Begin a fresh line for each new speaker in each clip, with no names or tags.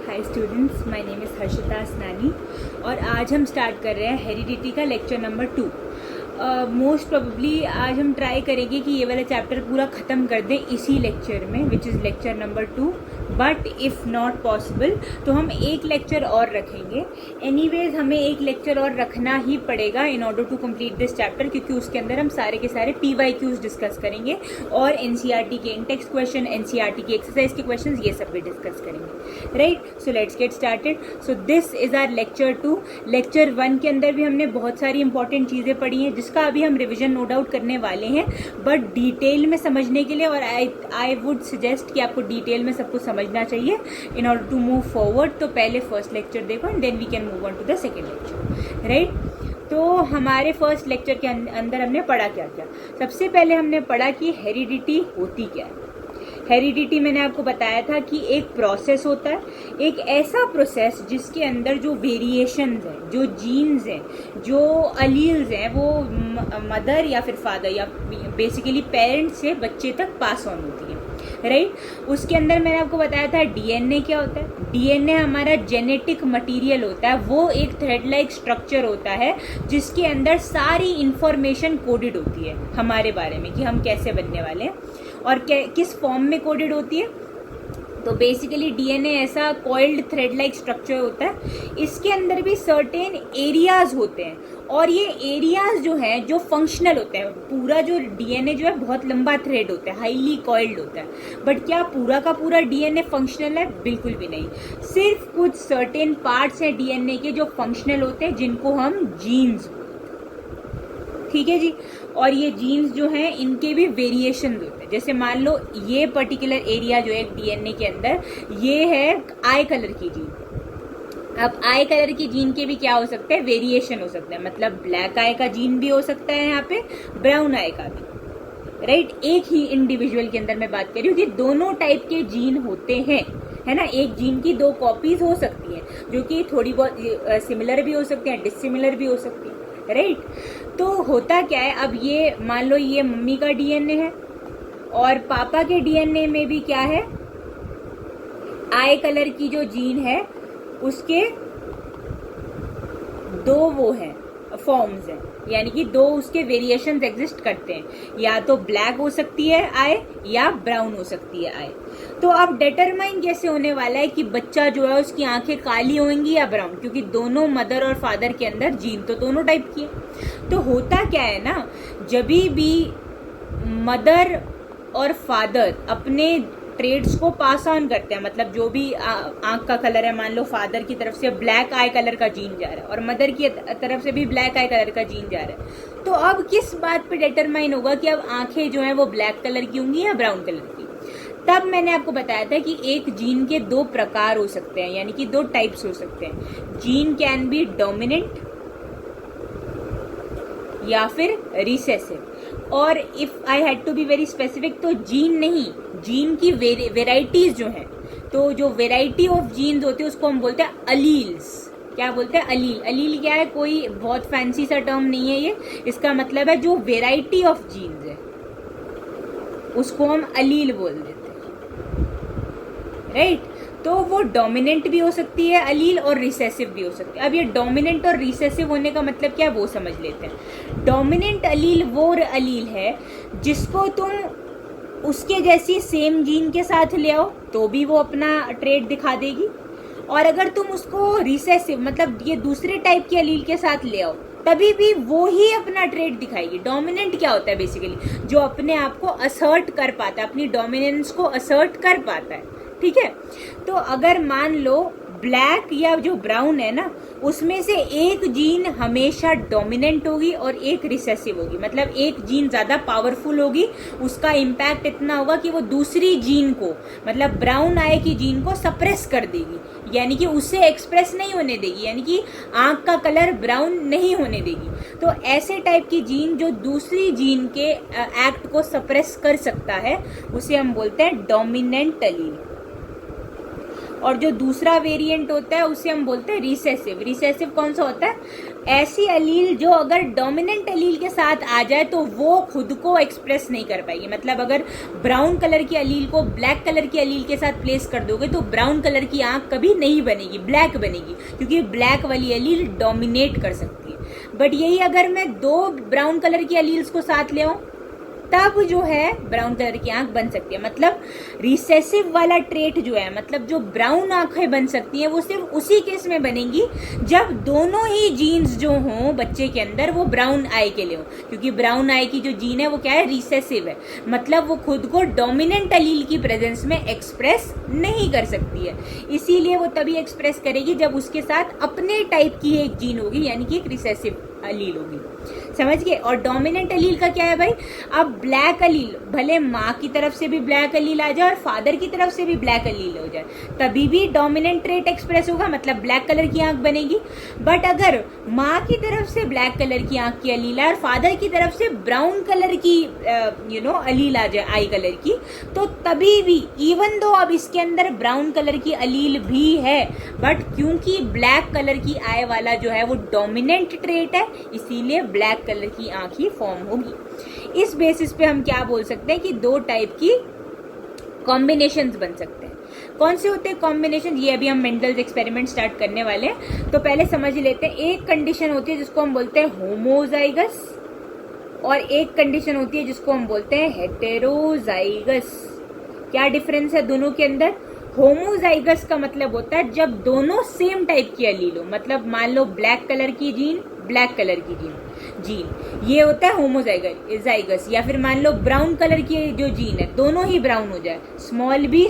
Hi students, my name is Harshita Asnani और आज हम स्टार्ट कर रहे हैं हेरिडिटी का लेक्चर नंबर 2। मोस्ट प्रोबेबली आज हम ट्राई करेंगे कि ये वाला चैप्टर पूरा ख़त्म कर दें इसी लेक्चर में, which is lecture number 2। But if not possible तो हम एक लेक्चर और रखेंगे। एनीवेज हमें एक लेक्चर और रखना ही पड़ेगा in order to complete this chapter, क्योंकि उसके अंदर हम सारे के सारे PYQs डिस्कस करेंगे और NCERT के इंटेक्स्ट क्वेश्चन, NCERT की एक्सरसाइज के क्वेश्चन, ये सब भी डिस्कस करेंगे। Right, so let's get started. So this is our lecture 2। Lecture 1 के अंदर भी हमने बहुत सारी इंपॉर्टेंट चीज़ें पढ़ी हैं जिसका अभी हम रिविजन नो डाउट करने वाले हैं, बट डिटेल में समझने के लिए, और आई वुड सजेस्ट कि आपको डिटेल में सब कुछ समझना चाहिए in order to move forward. तो पहले फर्स्ट लेक्चर देखो and then we can move on to the second lecture. Right, तो हमारे फर्स्ट लेक्चर के अंदर हमने पढ़ा क्या क्या। सबसे पहले हमने पढ़ा कि हेरिडिटी होती क्या है। हेरिडिटी मैंने आपको बताया था कि एक प्रोसेस होता है, एक ऐसा प्रोसेस जिसके अंदर जो वेरिएशंस हैं, जो जीन्स हैं, जो अलील्स हैं, वो मदर या फिर फादर या बेसिकली पेरेंट्स से बच्चे तक पास ऑन होती है। राइट, उसके अंदर मैंने आपको बताया था DNA क्या होता है। DNA हमारा जेनेटिक मटेरियल होता है, वो एक थ्रेड लाइक स्ट्रक्चर होता है जिसके अंदर सारी इंफॉर्मेशन कोडेड होती है हमारे बारे में कि हम कैसे बनने वाले हैं और किस फॉर्म में कोडेड होती है। तो बेसिकली DNA ऐसा कॉइल्ड थ्रेड लाइक स्ट्रक्चर होता है। इसके अंदर भी सर्टेन एरियाज होते हैं और ये एरियाज जो हैं जो फंक्शनल होते हैं। पूरा जो DNA जो है बहुत लंबा थ्रेड होता है, हाईली कॉइल्ड होता है, बट क्या पूरा का पूरा DNA फंक्शनल है? बिल्कुल भी नहीं। सिर्फ कुछ सर्टेन पार्ट्स हैं DNA के जो फंक्शनल होते हैं, जिनको हम जीन्स, ठीक है जी। और ये जीन्स जो हैं इनके भी वेरिएशन होते हैं। जैसे मान लो ये पर्टिकुलर एरिया जो है DNA के अंदर, ये है आई कलर की जीन। अब आई कलर की जीन के भी क्या हो सकते हैं? वेरिएशन हो सकते हैं। मतलब ब्लैक आई का जीन भी हो सकता है, यहाँ पे ब्राउन आई का भी। राइट, एक ही इंडिविजुअल के अंदर मैं बात कर रही हूँ कि दोनों टाइप के जीन होते हैं, है ना। एक जीन की 2 कॉपीज हो सकती हैं जो कि थोड़ी बहुत सिमिलर भी हो सकती हैं, डिसिमिलर भी हो सकती हैं। राइट, तो होता क्या है, अब ये मान लो ये मम्मी का DNA है और पापा के DNA में भी क्या है, आई कलर की जो जीन है उसके 2 वो हैं फॉर्म्स हैं, यानी कि 2 उसके वेरिएशंस एग्जिस्ट करते हैं। या तो ब्लैक हो सकती है आई या ब्राउन हो सकती है आई। तो अब डिटरमाइन कैसे होने वाला है कि बच्चा जो है उसकी आंखें काली होंगी या ब्राउन, क्योंकि दोनों मदर और फादर के अंदर जीन तो दोनों टाइप की है। तो होता क्या है ना, जब भी मदर और फादर अपने ट्रेड्स को पास ऑन करते हैं, मतलब जो भी आंख का कलर है, मान लो फादर की तरफ से ब्लैक आई कलर का जीन जा रहा है और मदर की तरफ से भी ब्लैक आई कलर का जीन जा रहा है, तो अब किस बात पे डिटरमाइन होगा कि अब आंखें जो हैं वो ब्लैक कलर की होंगी या ब्राउन कलर की। तब मैंने आपको बताया था कि एक जीन के 2 प्रकार हो सकते हैं, यानी कि 2 टाइप्स हो सकते हैं। जीन कैन बी डोमिनेंट या फिर रिसेसिव। और if I had to be very specific, तो जीन नहीं, जीन की वेराइटीज जो हैं, तो जो वेराइटी ऑफ जीन्स होती है उसको हम बोलते हैं अलील्स। क्या बोलते हैं? अलील। अलील क्या है? कोई बहुत फैंसी सा टर्म नहीं है ये। इसका मतलब है जो वेराइटी ऑफ जीन्स है उसको हम अलील बोल देते हैं। राइट, तो वो डोमिनेंट भी हो सकती है अलील और रिसेसिव भी हो सकती है। अब ये डोमिनेंट और रिसेसिव होने का मतलब क्या है वो समझ लेते हैं। डोमिनेंट अलील वो अलील है जिसको तुम उसके जैसी सेम जीन के साथ ले आओ तो भी वो अपना ट्रेड दिखा देगी, और अगर तुम उसको रिसेसिव मतलब ये दूसरे टाइप के अलील के साथ ले आओ तभी भी वो ही अपना ट्रेड दिखाएगी। डोमिनेंट क्या होता है? बेसिकली जो अपने आप को असर्ट कर पाता है, अपनी डोमिनेंस को असर्ट कर पाता है। ठीक है, तो अगर मान लो ब्लैक या जो ब्राउन है ना, उसमें से एक जीन हमेशा डोमिनेंट होगी और एक रिसेसिव होगी। मतलब एक जीन ज़्यादा पावरफुल होगी, उसका इम्पैक्ट इतना होगा कि वो दूसरी जीन को, मतलब ब्राउन आई की जीन को सप्रेस कर देगी, यानी कि उससे एक्सप्रेस नहीं होने देगी, यानी कि आंख का कलर ब्राउन नहीं होने देगी। तो ऐसे टाइप की जीन जो दूसरी जीन के एक्ट को सप्रेस कर सकता है उसे हम बोलते हैं डोमिनेंट अलील। और जो दूसरा वेरिएंट होता है उसे हम बोलते हैं रिसेसिव। रिसेसिव कौन सा होता है? ऐसी अलील जो अगर डोमिनेंट अलील के साथ आ जाए तो वो खुद को एक्सप्रेस नहीं कर पाएगी। मतलब अगर ब्राउन कलर की अलील को ब्लैक कलर की अलील के साथ प्लेस कर दोगे तो ब्राउन कलर की आंख कभी नहीं बनेगी, ब्लैक बनेगी, क्योंकि ब्लैक वाली अलील डोमिनेट कर सकती है। बट यही अगर मैं दो ब्राउन कलर की अलील्स को साथ ले आऊं तब जो है ब्राउन कलर की आंख बन सकती है। मतलब रिसेसिव वाला ट्रेट जो है, मतलब जो ब्राउन आंखें बन सकती हैं, वो सिर्फ उसी केस में बनेंगी जब दोनों ही जीन्स जो हों बच्चे के अंदर वो ब्राउन आई के लिए हो, क्योंकि ब्राउन आई की जो जीन है वो क्या है? रिसेसिव है। मतलब वो खुद को डोमिनेंट अलील की प्रेजेंस में एक्सप्रेस नहीं कर सकती है। इसीलिए वो तभी एक्सप्रेस करेगी जब उसके साथ अपने टाइप की एक जीन होगी, यानी कि एक रिसेसिव अलील होगी। समझ गए? और डोमिनेंट अलील का क्या है भाई? अब ब्लैक अलील भले माँ की तरफ से भी ब्लैक अलील आ जाए और फादर की तरफ से भी ब्लैक अलील हो जाए, तभी भी डोमिनेंट ट्रेट एक्सप्रेस होगा, मतलब ब्लैक कलर की आंख बनेगी। बट अगर माँ की तरफ से ब्लैक कलर की आंख की अलील है और फादर की तरफ से ब्राउन कलर की अलील आ जाए, आई कलर की, तो तभी भी इवन दो अब इसके अंदर ब्राउन कलर की अलील भी है, बट क्योंकि ब्लैक कलर की आई वाला जो है वो डोमिनेंट ट्रेट है, इसीलिए ब्लैक कलर की आंख ही फॉर्म होगी। इस बेसिस पे हम क्या बोल सकते हैं कि दो टाइप की कॉम्बिनेशंस बन सकते हैं। कौन से होते हैं कॉम्बिनेशन? ये अभी हम मेंडल्स एक्सपेरिमेंट स्टार्ट करने वाले हैं, तो पहले समझ लेते हैं। एक कंडीशन होती है जिसको हम बोलते हैं होमोजाइगस, और एक कंडीशन होती है जिसको हम बोलते हैं हेटेरोजाइगस। क्या डिफरेंस है दोनों के अंदर? होमोजाइगस का मतलब होता है जब दोनों सेम टाइप की अलील हो, मतलब मान लो ब्लैक कलर की जीन, ब्लैक कलर की जीन, ये होता है होमोजाइगस। या फिर मान लो ब्राउन कलर की जो जीन है, दोनों ही ब्राउन हो जाए, स्मॉल बी।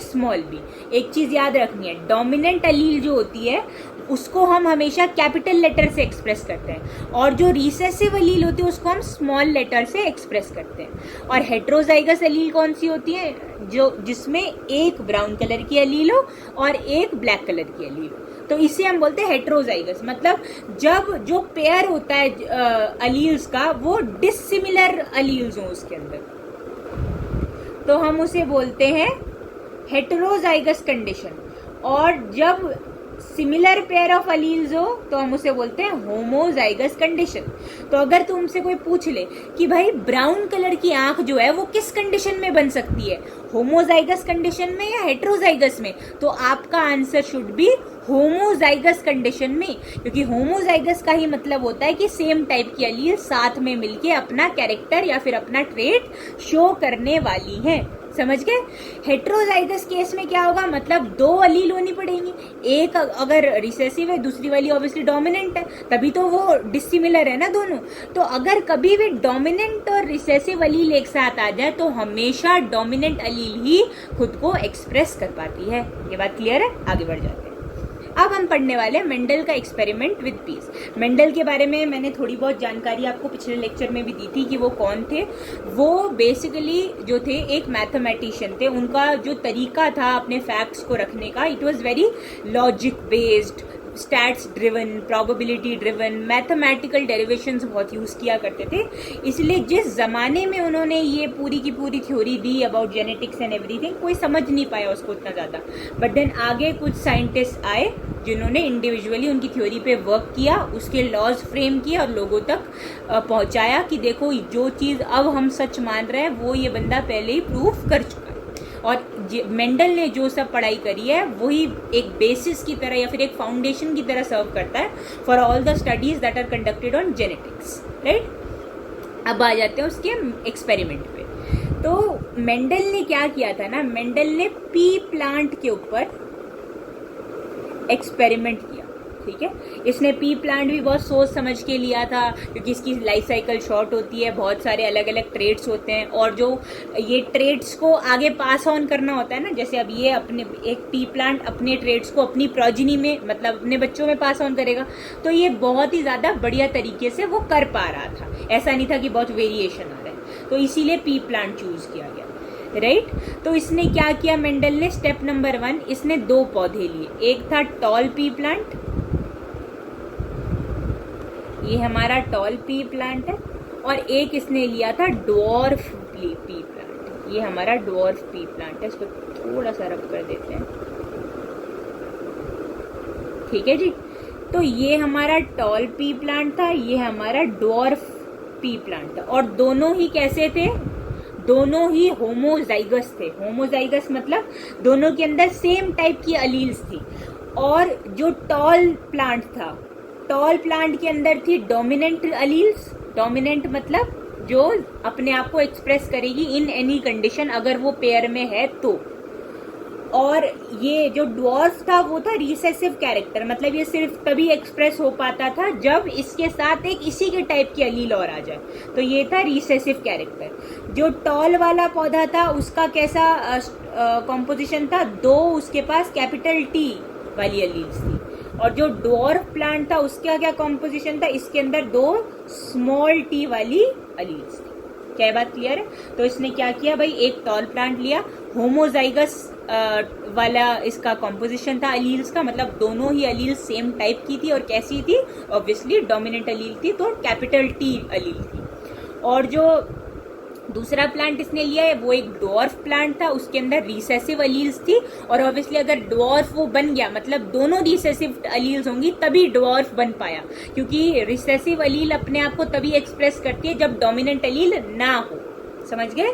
एक चीज याद रखनी है, डोमिनेंट अलील जो होती है उसको हम हमेशा कैपिटल लेटर से एक्सप्रेस करते हैं, और जो रिसेसिव अलील होती है उसको हम स्मॉल लेटर से एक्सप्रेस करते हैं। और हेट्रोजाइगस अलील कौन सी होती है? जो जिसमें एक ब्राउन कलर की अलील हो और एक ब्लैक कलर की अलील हो, तो इसे हम बोलते हैं हेट्रोजाइगस। मतलब जब जो पेयर होता है अलील्स का वो डिसिमिलर अलील्स हो उसके अंदर, तो हम उसे बोलते हैं हेट्रोजाइगस कंडीशन। और जब सिमिलर पेयर ऑफ अलील्स हो तो हम उसे बोलते हैं होमोजाइगस कंडीशन। तो अगर तुमसे कोई पूछ ले कि भाई ब्राउन कलर की आंख जो है वो किस कंडीशन में बन सकती है, होमोजाइगस कंडीशन में या हेट्रोजाइगस में, तो आपका answer should be homozygous condition में, क्योंकि होमोजाइगस का ही मतलब होता है कि सेम टाइप की अलील साथ में मिलके अपना कैरेक्टर या फिर अपना ट्रेट शो करने वाली है। समझ गए? हेट्रोजाइगस केस में क्या होगा? मतलब दो अलील होनी पड़ेगी, एक अगर रिसेसिव है, दूसरी वाली ऑब्वियसली डोमिनेंट है, तभी तो वो डिसिमिलर है ना दोनों। तो अगर कभी भी डोमिनेंट और रिसेसिव अलील एक साथ आ जाए तो हमेशा डोमिनेंट अलील ही खुद को एक्सप्रेस कर पाती है। ये बात क्लियर है? आगे बढ़ जाते हैं। अब हम पढ़ने वाले हैं मेंडल का एक्सपेरिमेंट विद पीस। मेंडल के बारे में मैंने थोड़ी बहुत जानकारी आपको पिछले लेक्चर में भी दी थी कि वो कौन थे। वो बेसिकली जो थे एक मैथमेटिशियन थे। उनका जो तरीका था अपने फैक्ट्स को रखने का, it was very logic based, stats driven, probability driven, mathematical derivations बहुत यूज़ किया करते थे। इसलिए जिस ज़माने में उन्होंने ये पूरी की पूरी theory the about genetics and everything, कोई समझ नहीं पाया उसको उतना ज़्यादा। बट देन आगे कुछ साइंटिस्ट आए जिन्होंने इंडिविजुअली उनकी थ्योरी पे वर्क किया, उसके लॉज फ्रेम किए और लोगों तक पहुंचाया कि देखो जो चीज़ अब हम सच मान रहे हैं वो ये बंदा पहले ही प्रूफ कर चुका है। और मेंडल ने जो सब पढ़ाई करी है वही एक बेसिस की तरह या फिर एक फाउंडेशन की तरह सर्व करता है for all the studies that are conducted on genetics, right. अब आ जाते हैं उसके एक्सपेरिमेंट पे। तो मेंडल ने क्या किया था ना, मेंडल ने पी प्लांट के ऊपर एक्सपेरिमेंट किया, ठीक है। इसने पी प्लांट भी बहुत सोच समझ के लिया था, क्योंकि इसकी लाइफ साइकिल शॉर्ट होती है, बहुत सारे अलग अलग ट्रेड्स होते हैं, और जो ये ट्रेड्स को आगे पास ऑन करना होता है ना, जैसे अब ये अपने एक पी प्लांट अपने ट्रेड्स को अपनी प्रोजिनी में, मतलब अपने बच्चों में पास ऑन करेगा, तो ये बहुत ही ज़्यादा बढ़िया तरीके से वो कर पा रहा था। ऐसा नहीं था कि बहुत वेरिएशन आ रहा है, तो इसीलिए पी प्लांट चूज किया गया, राइट। तो इसने क्या किया मेंडल ने, स्टेप नंबर 1, इसने 2 पौधे लिए। एक था टॉल पी प्लांट, ये हमारा टॉल पी प्लांट है, और एक इसने लिया था ड्वार्फ पी प्लांट, ये हमारा ड्वार्फ पी प्लांट है। इसको थोड़ा सा रब कर देते हैं। ठीक है जी। तो ये हमारा टॉल पी प्लांट था, ये हमारा ड्वार्फ पी प्लांट था, और दोनों ही कैसे थे? दोनों ही होमोजाइगस थे। होमोजाइगस मतलब दोनों के अंदर सेम टाइप की अलील्स थी। और जो टॉल प्लांट था, टॉल प्लांट के अंदर थी डोमिनेंट अलील्स। डोमिनेंट मतलब जो अपने आप को एक्सप्रेस करेगी इन एनी कंडीशन, अगर वो पेयर में है तो। और ये जो ड्वार्फ था वो था रिसेसिव कैरेक्टर, मतलब ये सिर्फ तभी एक्सप्रेस हो पाता था जब इसके साथ एक इसी के टाइप की अलील और आ जाए, तो ये था रिसेसिव कैरेक्टर। जो टॉल वाला पौधा था उसका कैसा कॉम्पोजिशन था? दो उसके पास कैपिटल टी वाली अलील्स थी। और जो ड्वार्फ प्लांट था उसका क्या कॉम्पोजिशन था? इसके अंदर दो स्मॉल टी वाली अलील्स थी। क्या बात क्लियर है? तो इसने क्या किया भाई, एक टॉल प्लांट लिया, होमोजाइगस वाला इसका कॉम्पोजिशन था अलील्स का, मतलब दोनों ही अलील सेम टाइप की थी। और कैसी थी? ऑब्वियसली डोमिनेंट अलील थी, तो कैपिटल टी अलील थी। और जो दूसरा प्लांट इसने लिया है वो एक ड्वार्फ प्लांट था, उसके अंदर रिसेसिव अलील्स थी। और ऑब्वियसली अगर ड्वार्फ वो बन गया, मतलब दोनों रिसेसिव अलील्स होंगी तभी ड्वार्फ बन पाया, क्योंकि रिसेसिव अलील अपने आप को तभी एक्सप्रेस करती है जब डोमिनेंट अलील ना हो। समझ गए?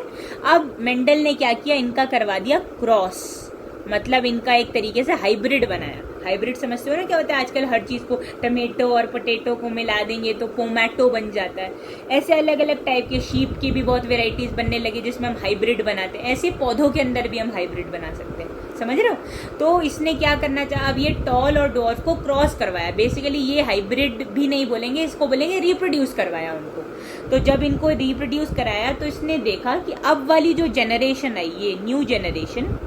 अब मेंडल ने क्या किया, इनका करवा दिया क्रॉस, मतलब इनका एक तरीके से हाइब्रिड बनाया। हाइब्रिड समझते हो ना क्या होता है? आजकल हर चीज को टमेटो और पोटैटो को मिला देंगे तो पोमैटो बन जाता है। ऐसे अलग अलग टाइप के शीप की भी बहुत वेराइटीज बनने लगी जिसमें हम हाइब्रिड बनाते हैं। ऐसे पौधों के अंदर भी हम हाइब्रिड बना सकते हैं। समझ रहे हो? तो इसने क्या करना चाहा, अब ये टॉल और ड्वार्फ को क्रॉस करवाया। बेसिकली ये हाइब्रिड भी नहीं बोलेंगे, इसको बोलेंगे रिप्रोड्यूस करवाया उनको। तो जब इनको रिप्रोड्यूस कराया तो इसने देखा कि अब वाली जो जनरेशन आई, ये न्यू जनरेशन,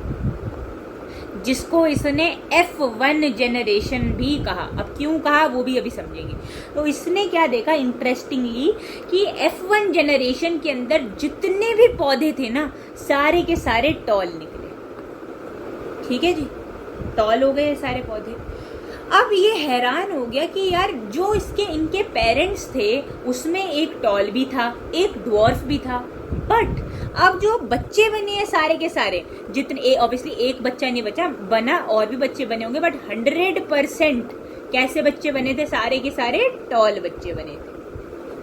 जिसको इसने F1 जनरेशन भी कहा। अब क्यों कहा वो भी अभी समझेंगे। तो इसने क्या देखा इंटरेस्टिंगली कि F1 जनरेशन के अंदर जितने भी पौधे थे ना, सारे के सारे टॉल निकले। ठीक है जी, टॉल हो गए सारे पौधे। अब ये हैरान हो गया कि यार जो इसके इनके पेरेंट्स थे उसमें एक टॉल भी था, एक ड्वार्फ भी था, बट अब जो बच्चे बने हैं सारे के सारे, जितने ऑब्वियसली एक बच्चा नहीं बचा, बना और भी बच्चे बने होंगे, बट 100% कैसे बच्चे बने थे? सारे के सारे टॉल बच्चे बने थे।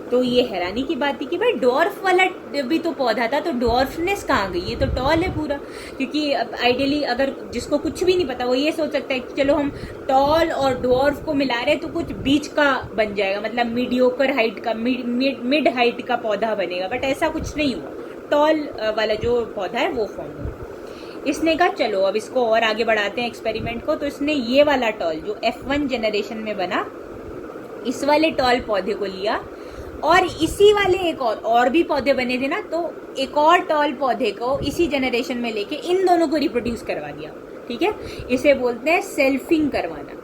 तो ये हैरानी की बात थी कि भाई ड्वार्फ वाला भी तो पौधा था, तो ड्वार्फनेस कहाँ गई? ये तो टॉल है पूरा। क्योंकि आइडियली अगर जिसको कुछ भी नहीं पता वो ये सोच सकता है कि चलो हम टॉल और ड्वार्फ को मिला रहे तो कुछ बीच का बन जाएगा, मतलब मीडियोकर हाइट का, मिड हाइट का पौधा बनेगा, बट ऐसा कुछ नहीं हुआ। टॉल वाला जो पौधा है वो फॉर्म हुआ। इसने कहा चलो अब इसको और आगे बढ़ाते हैं एक्सपेरिमेंट को। तो इसने ये वाला टॉल जो F1 जनरेशन में बना, इस वाले टॉल पौधे को लिया और इसी वाले एक और भी पौधे बने थे ना, तो एक और टॉल पौधे को इसी जनरेशन में लेके इन दोनों को रिप्रोड्यूस करवा दिया। ठीक है, इसे बोलते हैं सेल्फिंग करवाना।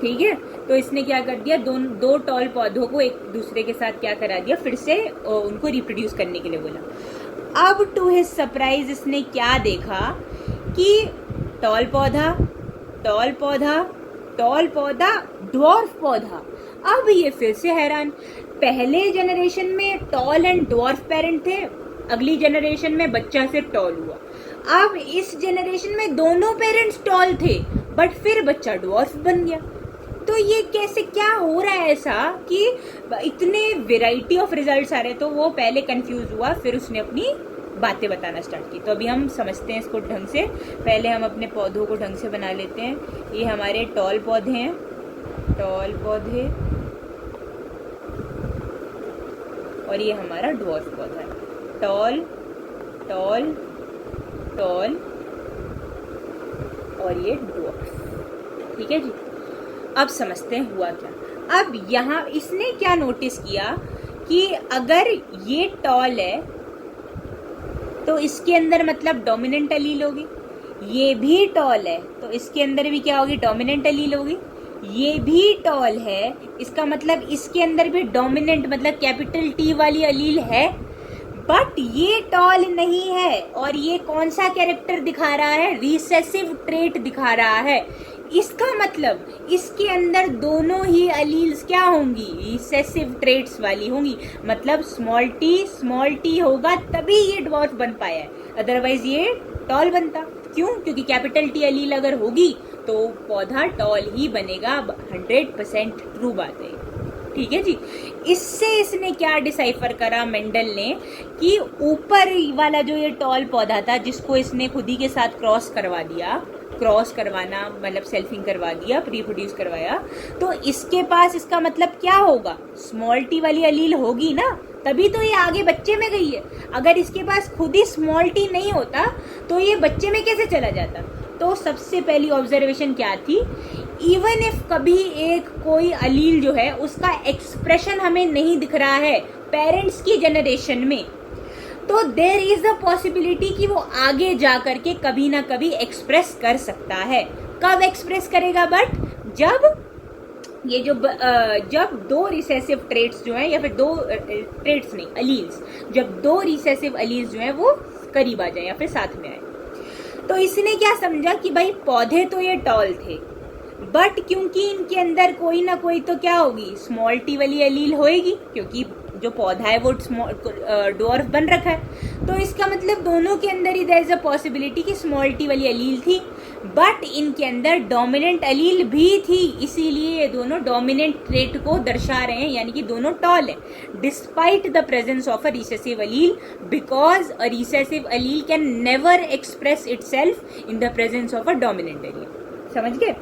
ठीक है, तो इसने क्या कर दिया, दो टॉल पौधों को एक दूसरे के साथ क्या करा दिया, फिर से उनको रिप्रोड्यूस करने के लिए बोला। अब टू हिज सरप्राइज इसने क्या देखा कि टॉल पौधा, टॉल पौधा, टॉल पौधा, ड्वार्फ पौधा। अब ये फिर से हैरान, पहले जनरेशन में टॉल एंड ड्वार्फ पेरेंट थे, अगली जनरेशन में बच्चा से टॉल हुआ। अब इस जनरेशन में दोनों पेरेंट्स टॉल थे बट फिर बच्चा ड्वार्फ बन गया। तो ये कैसे, क्या हो रहा है ऐसा कि इतने वेराइटी ऑफ रिजल्ट्स आ रहे? तो वो पहले कंफ्यूज हुआ, फिर उसने अपनी बातें बताना स्टार्ट की। तो अभी हम समझते हैं इसको ढंग से। पहले हम अपने पौधों को ढंग से बना लेते हैं। ये हमारे टॉल पौधे हैं, टॉल पौधे, और ये हमारा ड्वार्फ पौधा है। टॉल, टॉल, टॉल, और ये ड्वार्फ। ठीक है जी, अब समझते हैं हुआ क्या। अब यहाँ इसने क्या नोटिस किया कि अगर ये टॉल है तो इसके अंदर मतलब डोमिनेंट अलील होगी, ये भी टॉल है तो इसके अंदर भी क्या होगी, डोमिनेंट अलील होगी। ये भी टॉल है, इसका मतलब इसके अंदर भी डोमिनेंट मतलब कैपिटल टी वाली अलील है, बट ये टॉल नहीं है। और ये कौन सा कैरेक्टर दिखा रहा है, रिसेसिव ट्रेट दिखा रहा है। इसका मतलब इसके अंदर दोनों ही अलील्स क्या होंगी, रिसेसिव ट्रेट्स वाली होंगी। मतलब स्मॉल टी होगा तभी ये ड्वार्फ बन पाया है, अदरवाइज ये टॉल बनता। क्यों? क्योंकि कैपिटल टी अलील अगर होगी तो पौधा टॉल ही बनेगा। 100% ट्रू बात है, ठीक है जी। इससे इसने क्या डिसाइफर करा मेंडल ने कि ऊपर वाला जो ये टॉल पौधा था जिसको इसने खुद ही के साथ क्रॉस करवा दिया, क्रॉस करवाना मतलब सेल्फिंग करवा दिया, रिप्रोड्यूस करवाया, तो इसके पास इसका मतलब क्या होगा, स्मॉल टी वाली अलील होगी ना, तभी तो ये आगे बच्चे में गई है। अगर इसके पास खुद ही स्मॉल टी नहीं होता तो ये बच्चे में कैसे चला जाता। तो सबसे पहली ऑब्जर्वेशन क्या थी, इवन इफ कभी एक कोई अलील जो है उसका एक्सप्रेशन हमें नहीं दिख रहा है पेरेंट्स की जनरेशन में, तो देयर इज अ पॉसिबिलिटी कि वो आगे जा करके कभी ना कभी एक्सप्रेस कर सकता है। कब एक्सप्रेस करेगा, बट जब ये जो जब दो रिसेसिव ट्रेट्स जो है, या फिर दो ट्रेट्स नहीं अलील्स, जब दो रिसेसिव अलील्स जो है वो करीब आ जाए या फिर साथ में आए। तो इसने क्या समझा कि भाई पौधे तो ये टॉल थे, बट क्योंकि इनके अंदर कोई ना कोई तो क्या होगी, स्मॉल टी वाली अलील होएगी, क्योंकि जो पौधा है वो डॉर्फ बन रखा है, तो इसका मतलब दोनों के अंदर ही देयर इज अ पॉसिबिलिटी कि स्मॉल टी वाली अलील थी, बट इनके अंदर डोमिनेंट अलील भी थी, इसीलिए ये दोनों डोमिनेंट ट्रेट को दर्शा रहे हैं, यानी कि दोनों टॉल है despite the presence of a recessive Aleel, because a recessive Aleel can never express itself in the presence of a dominant अलील। समझ गए।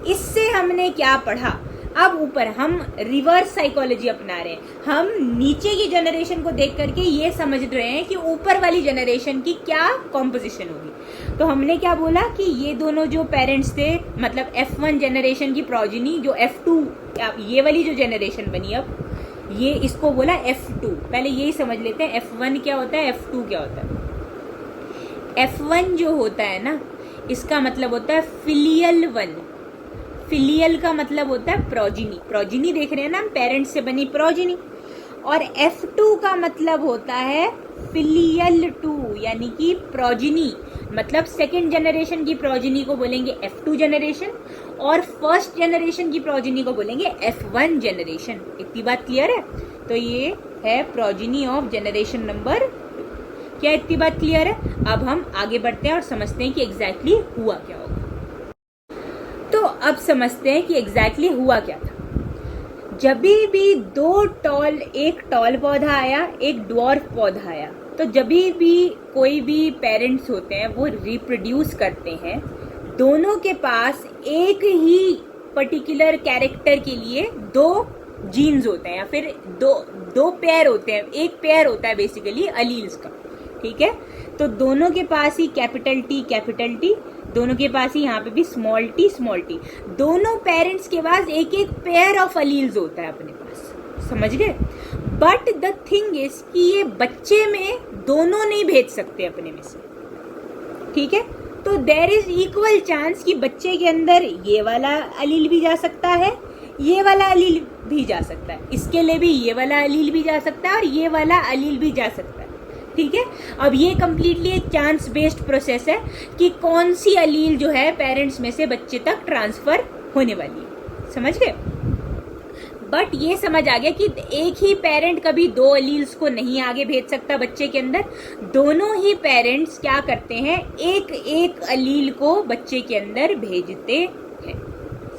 इससे हमने क्या पढ़ा, अब ऊपर हम रिवर्स साइकोलॉजी अपना रहे हैं, हम नीचे की जनरेशन को देख करके ये समझ रहे हैं कि ऊपर वाली जनरेशन की क्या कॉम्पोजिशन होगी। तो हमने क्या बोला कि ये दोनों जो पेरेंट्स थे, मतलब F1 जनरेशन की प्रोजिनी, जो F2 ये वाली जो जनरेशन बनी, अब ये इसको बोला F2। पहले यही समझ लेते हैं F1 क्या होता है, F2 क्या होता है। F1 जो होता है ना, इसका मतलब होता है फिलियल वन। फिलियल का मतलब होता है प्रोजिनी, प्रोजिनी देख रहे हैं ना हम, पेरेंट्स से बनी प्रोजिनी। और F2 का मतलब होता है फिलियल 2, यानी कि प्रोजिनी, मतलब सेकेंड जनरेशन की प्रोजिनी को बोलेंगे F2 जनरेशन, और फर्स्ट जनरेशन की प्रोजिनी को बोलेंगे F1 जनरेशन। इतनी बात क्लियर है। तो ये है प्रोजिनी ऑफ जनरेशन नंबर 2। क्या इतनी बात क्लियर है। अब हम आगे बढ़ते हैं और समझते हैं कि एग्जैक्टली हुआ क्या होगा। तो अब समझते हैं कि एग्जैक्टली हुआ क्या था। जब भी एक टॉल पौधा आया, एक ड्वार्फ पौधा आया, तो जब भी कोई भी पेरेंट्स होते हैं वो रिप्रोड्यूस करते हैं, दोनों के पास एक ही पर्टिकुलर कैरेक्टर के लिए दो जीन्स होते हैं, या फिर दो पेयर होते हैं, एक पेयर होता है बेसिकली अलील्स का, ठीक है। तो दोनों के पास ही कैपिटल टी, दोनों के पास ही यहाँ पे भी स्मॉल टी, दोनों पेरेंट्स के पास एक एक पेयर ऑफ अलील्स होता है अपने पास। समझ गए। बट द थिंग इज कि ये बच्चे में दोनों नहीं भेज सकते अपने में से, ठीक है। तो देयर इज इक्वल चांस कि बच्चे के अंदर ये वाला अलील भी जा सकता है, ये वाला अलील भी जा सकता है, इसके लिए भी ये वाला अलील भी जा सकता है और ये वाला अलील भी जा सकता है, ठीक है। अब ये कम्प्लीटली एक चांस बेस्ड प्रोसेस है कि कौन सी अलील जो है पेरेंट्स में से बच्चे तक ट्रांसफर होने वाली है। समझ गए। बट ये समझ आ गया कि एक ही पेरेंट कभी दो अलील्स को नहीं आगे भेज सकता बच्चे के अंदर, दोनों ही पेरेंट्स क्या करते हैं, एक एक अलील को बच्चे के अंदर भेजते हैं।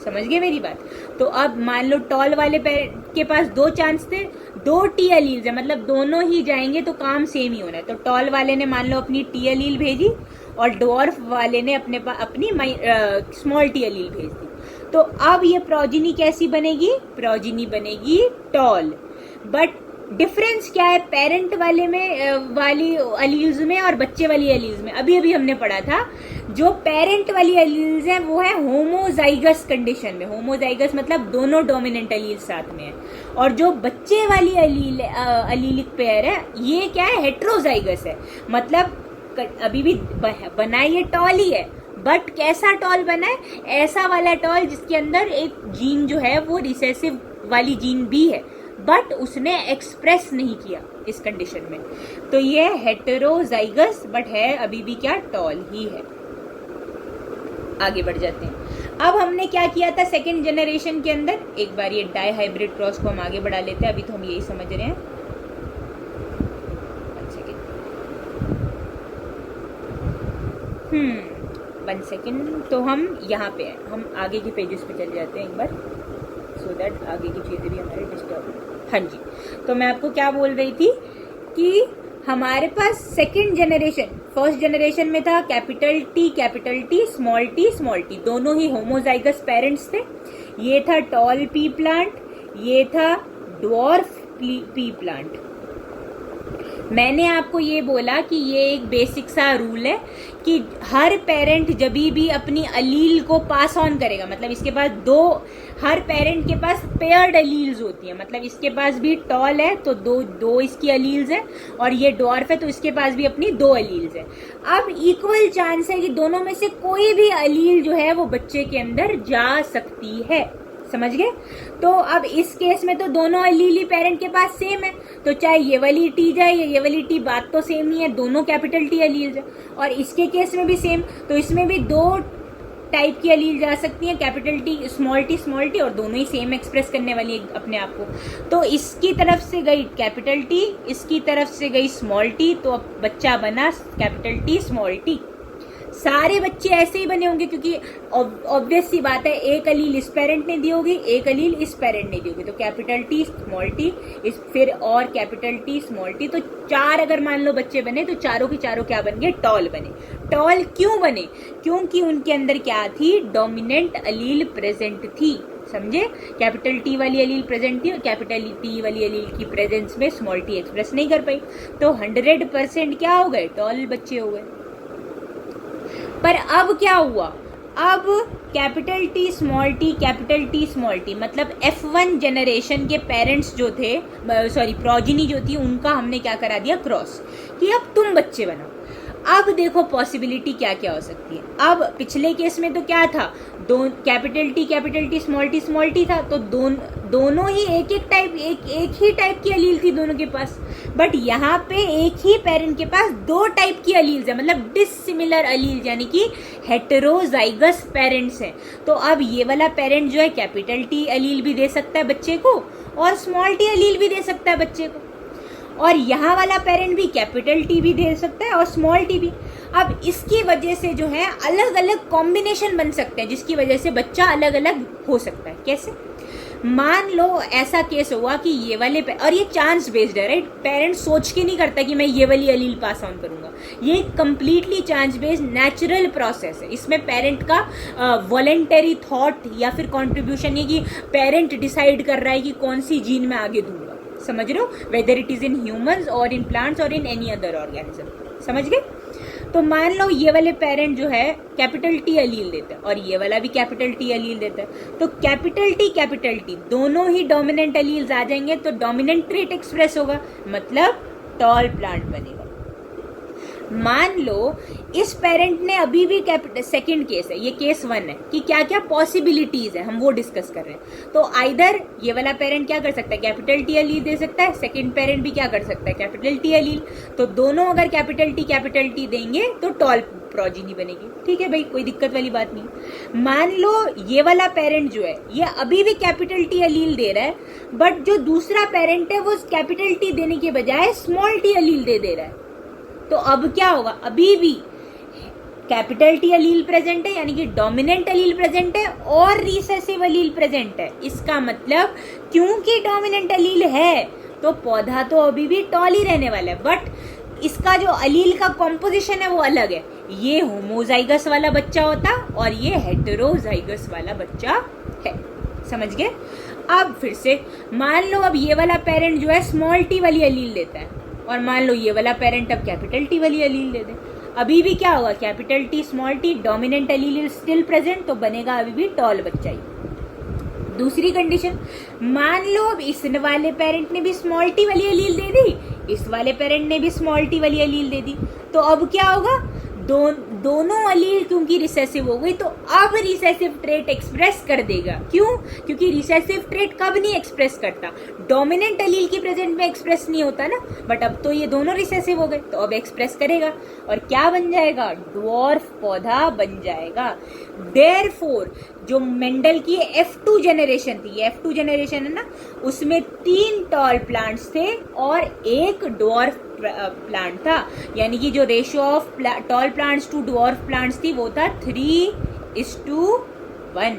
समझ गए मेरी बात। तो अब मान लो टॉल वाले के पास दो चांस थे, दो टी अलील्स है, मतलब दोनों ही जाएंगे तो काम सेम ही होना है। तो टॉल वाले ने मान लो अपनी टी अलील भेजी और डॉर्फ वाले ने अपनी स्मॉल टी अलील भेज दी। तो अब ये प्रोजिनी कैसी बनेगी, प्रोजिनी बनेगी टॉल। बट डिफरेंस क्या है पेरेंट वाले में वाली अलील्स में और बच्चे वाली अलील्स में। अभी हमने पढ़ा था जो पेरेंट वाली अलील्स हैं वो है होमोजाइगस कंडीशन में। होमोजाइगस मतलब दोनों डोमिनेंट अलील साथ में है, और जो बच्चे वाली अलीलिक पेयर है ये क्या है, हेट्रोजाइगस है। मतलब अभी भी बना ये टॉल ही है, बट कैसा टॉल बना है, ऐसा वाला टॉल जिसके अंदर एक जीन जो है वो रिसेसिव वाली जीन भी है, बट उसने एक्सप्रेस नहीं किया इस कंडीशन में। तो ये हेटेरोजाइगस बट है अभी भी क्या, टॉल ही है। आगे बढ़ जाते हैं। अब हमने क्या किया था सेकेंड जनरेशन के अंदर, एक बार ये डाई हाइब्रिड क्रॉस को हम आगे बढ़ा लेते हैं, अभी तो हम यही समझ रहे हैं। 1 सेकेंड, तो हम यहाँ पे हैं, हम आगे के पेजेस पे चले जाते हैं एक बार, सो दैट आगे की चीज़ें भी हमारे डिस्टर्ब। हाँ जी, तो मैं आपको क्या बोल रही थी कि हमारे पास सेकंड जनरेशन, फर्स्ट जनरेशन में था कैपिटल टी स्मॉल टी, दोनों ही होमोजाइगस पेरेंट्स थे। ये था टॉल पी प्लांट, ये था ड्वार्फ पी प्लांट। मैंने आपको ये बोला कि ये एक बेसिक सा रूल है कि हर पेरेंट जब भी अपनी अलील को पास ऑन करेगा, मतलब इसके पास हर पेरेंट के पास पेयर्ड अलील्स होती है, मतलब इसके पास भी टॉल है तो दो इसकी अलील्स है, और ये डॉर्फ है तो इसके पास भी अपनी 2 अलील्स है। अब इक्वल चांस है कि दोनों में से कोई भी अलील जो है वो बच्चे के अंदर जा सकती है, समझ गए। तो अब इस केस में तो दोनों अलील ही पेरेंट के पास सेम है, तो चाहे ये वाली टी जाए या ये वाली टी, बात तो सेम ही है, दोनों कैपिटल टी अलील्स है। और इसके केस में भी सेम, तो इसमें भी 2 टाइप की अलील जा सकती हैं, कैपिटल टी स्मॉल टी, और दोनों ही सेम एक्सप्रेस करने वाली है अपने आप को। तो इसकी तरफ से गई कैपिटल टी, इसकी तरफ से गई स्मॉल टी, तो अब बच्चा बना कैपिटल टी स्मॉल टी। सारे बच्चे ऐसे ही बने होंगे क्योंकि ऑब्वियस सी बात है, एक अलील इस पेरेंट ने दी होगी, एक अलील इस पेरेंट ने दी होगी, तो कैपिटल टी स्मॉल टी फिर और कैपिटल टी स्मॉल टी, तो 4 अगर मान लो बच्चे बने तो चारों के चारों क्या बन गए, टॉल बने। टॉल क्यों बने? क्योंकि उनके अंदर क्या थी, डोमिनेंट अलील प्रेजेंट थी, समझे। कैपिटल टी वाली अलील प्रेजेंट थी और कैपिटल टी वाली अलील की प्रेजेंस में स्मॉल टी एक्सप्रेस नहीं कर पाई, तो 100% क्या हो गए, टॉल बच्चे हो गए। पर अब क्या हुआ, अब कैपिटल टी स्मॉल टी मतलब F1 जनरेशन के पेरेंट्स जो थे, प्रोजिनी जो थी, उनका हमने क्या करा दिया, क्रॉस, कि अब तुम बच्चे बनाओ। अब देखो पॉसिबिलिटी क्या क्या हो सकती है। अब पिछले केस में तो क्या था, कैपिटल टी स्मॉल टी था, तो दोनों ही एक ही टाइप की अलील थी दोनों के पास। बट यहाँ पे एक ही पेरेंट के पास 2 टाइप की अलील्स है, मतलब डिसिमिलर अलील, यानी कि हेटेरोजाइगस पेरेंट्स हैं। तो अब ये वाला पेरेंट जो है कैपिटल टी अलील भी दे सकता है बच्चे को और स्मॉल टी अलील भी दे सकता है बच्चे को, और यहाँ वाला पेरेंट भी कैपिटल टी भी दे सकता है और स्मॉल टी भी। अब इसकी वजह से जो है अलग अलग कॉम्बिनेशन बन सकते हैं, जिसकी वजह से बच्चा अलग अलग हो सकता है। कैसे? मान लो ऐसा केस हुआ कि ये वाले और ये चांस बेस्ड है, राइट। पेरेंट्स सोच के नहीं करता कि मैं ये वाली अलील पास ऑन करूंगा, ये completely chance based natural process है। इसमें पेरेंट का वॉलेंटरी थॉट या फिर कंट्रीब्यूशन है कि पेरेंट डिसाइड कर रहा है कि कौन सी जीन मैं आगे दूंगा, समझ रहे हो, whether it is in humans और इन प्लांट्स और इन एनी अदर ऑर्गेनिज्म, समझ गए। तो मान लो ये वाले पेरेंट जो है कैपिटल टी अलील देता है और ये वाला भी कैपिटल टी अलील देता है, तो कैपिटल टी दोनों ही डोमिनेंट अलील्स आ जाएंगे, तो डोमिनेंट ट्रेट एक्सप्रेस होगा, मतलब टॉल प्लांट बनेगा। मान लो इस पेरेंट ने अभी भी सेकंड केस है, ये केस 1 है कि क्या क्या पॉसिबिलिटीज है, हम वो डिस्कस कर रहे हैं। तो आइदर ये वाला पेरेंट क्या कर सकता है, कैपिटल टी अलील दे सकता है, सेकंड पेरेंट भी क्या कर सकता है, कैपिटल टी अलील। तो दोनों अगर कैपिटल टी देंगे तो टॉल प्रोजिनी बनेगी, ठीक है भाई, कोई दिक्कत वाली बात नहीं। मान लो ये वाला पेरेंट जो है ये अभी भी कैपिटल टी अलील दे रहा है, बट जो दूसरा पेरेंट है वो कैपिटल टी देने के बजाय स्मॉल टी अलील दे रहा है, तो अब क्या होगा, अभी भी कैपिटल टी अलील प्रेजेंट है, यानी कि डोमिनेंट अलील प्रेजेंट है और रिसेसिव अलील प्रेजेंट है। इसका मतलब क्योंकि डोमिनेंट अलील है तो पौधा तो अभी भी टॉल ही रहने वाला है, बट इसका जो अलील का कॉम्पोजिशन है वो अलग है। ये होमोजाइगस वाला बच्चा होता और ये हेटेरोजाइगस वाला बच्चा है, समझ गए। अब फिर से मान लो अब ये वाला पेरेंट जो है स्मॉल टी वाली अलील देता है और मान लो ये वाला पेरेंट अब कैपिटल टी वाली अलील दे दे, अभी भी क्या होगा, capital T small T dominant allele is still present, तो बनेगा अभी भी टॉल बच्चा ही। दूसरी कंडीशन, मान लो अब इस वाले पेरेंट ने भी स्मॉल टी वाली अलील दे दी, इस वाले पेरेंट ने भी स्मॉल टी वाली अलील दे दी, तो अब क्या होगा, दोनों अलील क्योंकि रिसेसिव हो गई तो अब रिसेसिव ट्रेट एक्सप्रेस कर देगा। क्यों? क्योंकि रिसेसिव ट्रेट कब नहीं एक्सप्रेस करता, डोमिनेंट अलील की प्रेजेंट में एक्सप्रेस नहीं होता ना, बट अब तो ये दोनों रिसेसिव हो गए तो अब एक्सप्रेस करेगा और क्या बन जाएगा, ड्वार्फ पौधा बन जाएगा। देयरफॉर जो मेंडल की F2 जनरेशन थी, ये F2 जनरेशन है ना, उसमें 3 टॉल प्लांट्स थे और 1 डॉर्फ प्लांट था, यानी कि जो ratio of tall plants to dwarf plants थी वो था 3:1।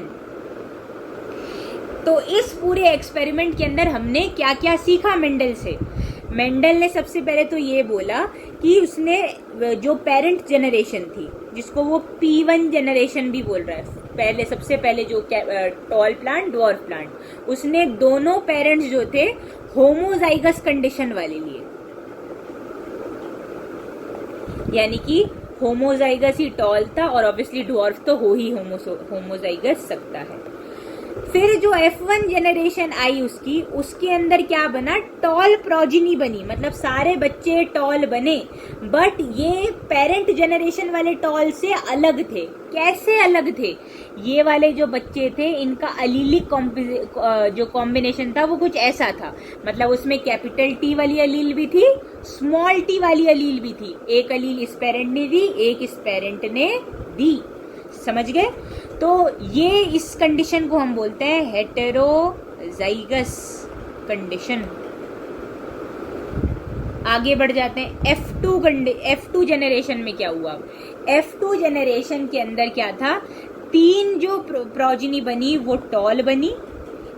तो इस पूरे एक्सपेरिमेंट के अंदर हमने क्या क्या सीखा मेंडल से? मेंडल ने सबसे पहले तो ये बोला कि उसने जो पेरेंट जनरेशन थी, जिसको वो P1 जनरेशन भी बोल रहा है, पहले सबसे पहले जो टॉल प्लांट डॉर्फ प्लांट, उसने दोनों पेरेंट्स जो थे होमोजाइगस कंडीशन वाले लिए, यानी कि होमोजाइगस ही टॉल था और ऑब्वियसली डॉर्फ तो हो ही होमोजाइगस सकता है। फिर जो F1 जनरेशन आई उसके अंदर क्या बना? टॉल प्रोजिनी बनी, मतलब सारे बच्चे टॉल बने, बट ये पेरेंट जनरेशन वाले टॉल से अलग थे। कैसे अलग थे? ये वाले जो बच्चे थे इनका अलीलिक जो कॉम्बिनेशन था वो कुछ ऐसा था, मतलब उसमें कैपिटल T वाली अलील भी थी, स्मॉल t वाली अलील भी थी। एक अलील इस पेरेंट ने दी, एक इस पेरेंट ने दी, समझ गए? तो ये इस कंडीशन को हम बोलते हैं हेटेरोजाइगस कंडीशन। आगे बढ़ जाते हैं। F2 जनरेशन में क्या हुआ? F2 जनरेशन के अंदर क्या था? 3 जो प्रोजिनी बनी वो टॉल बनी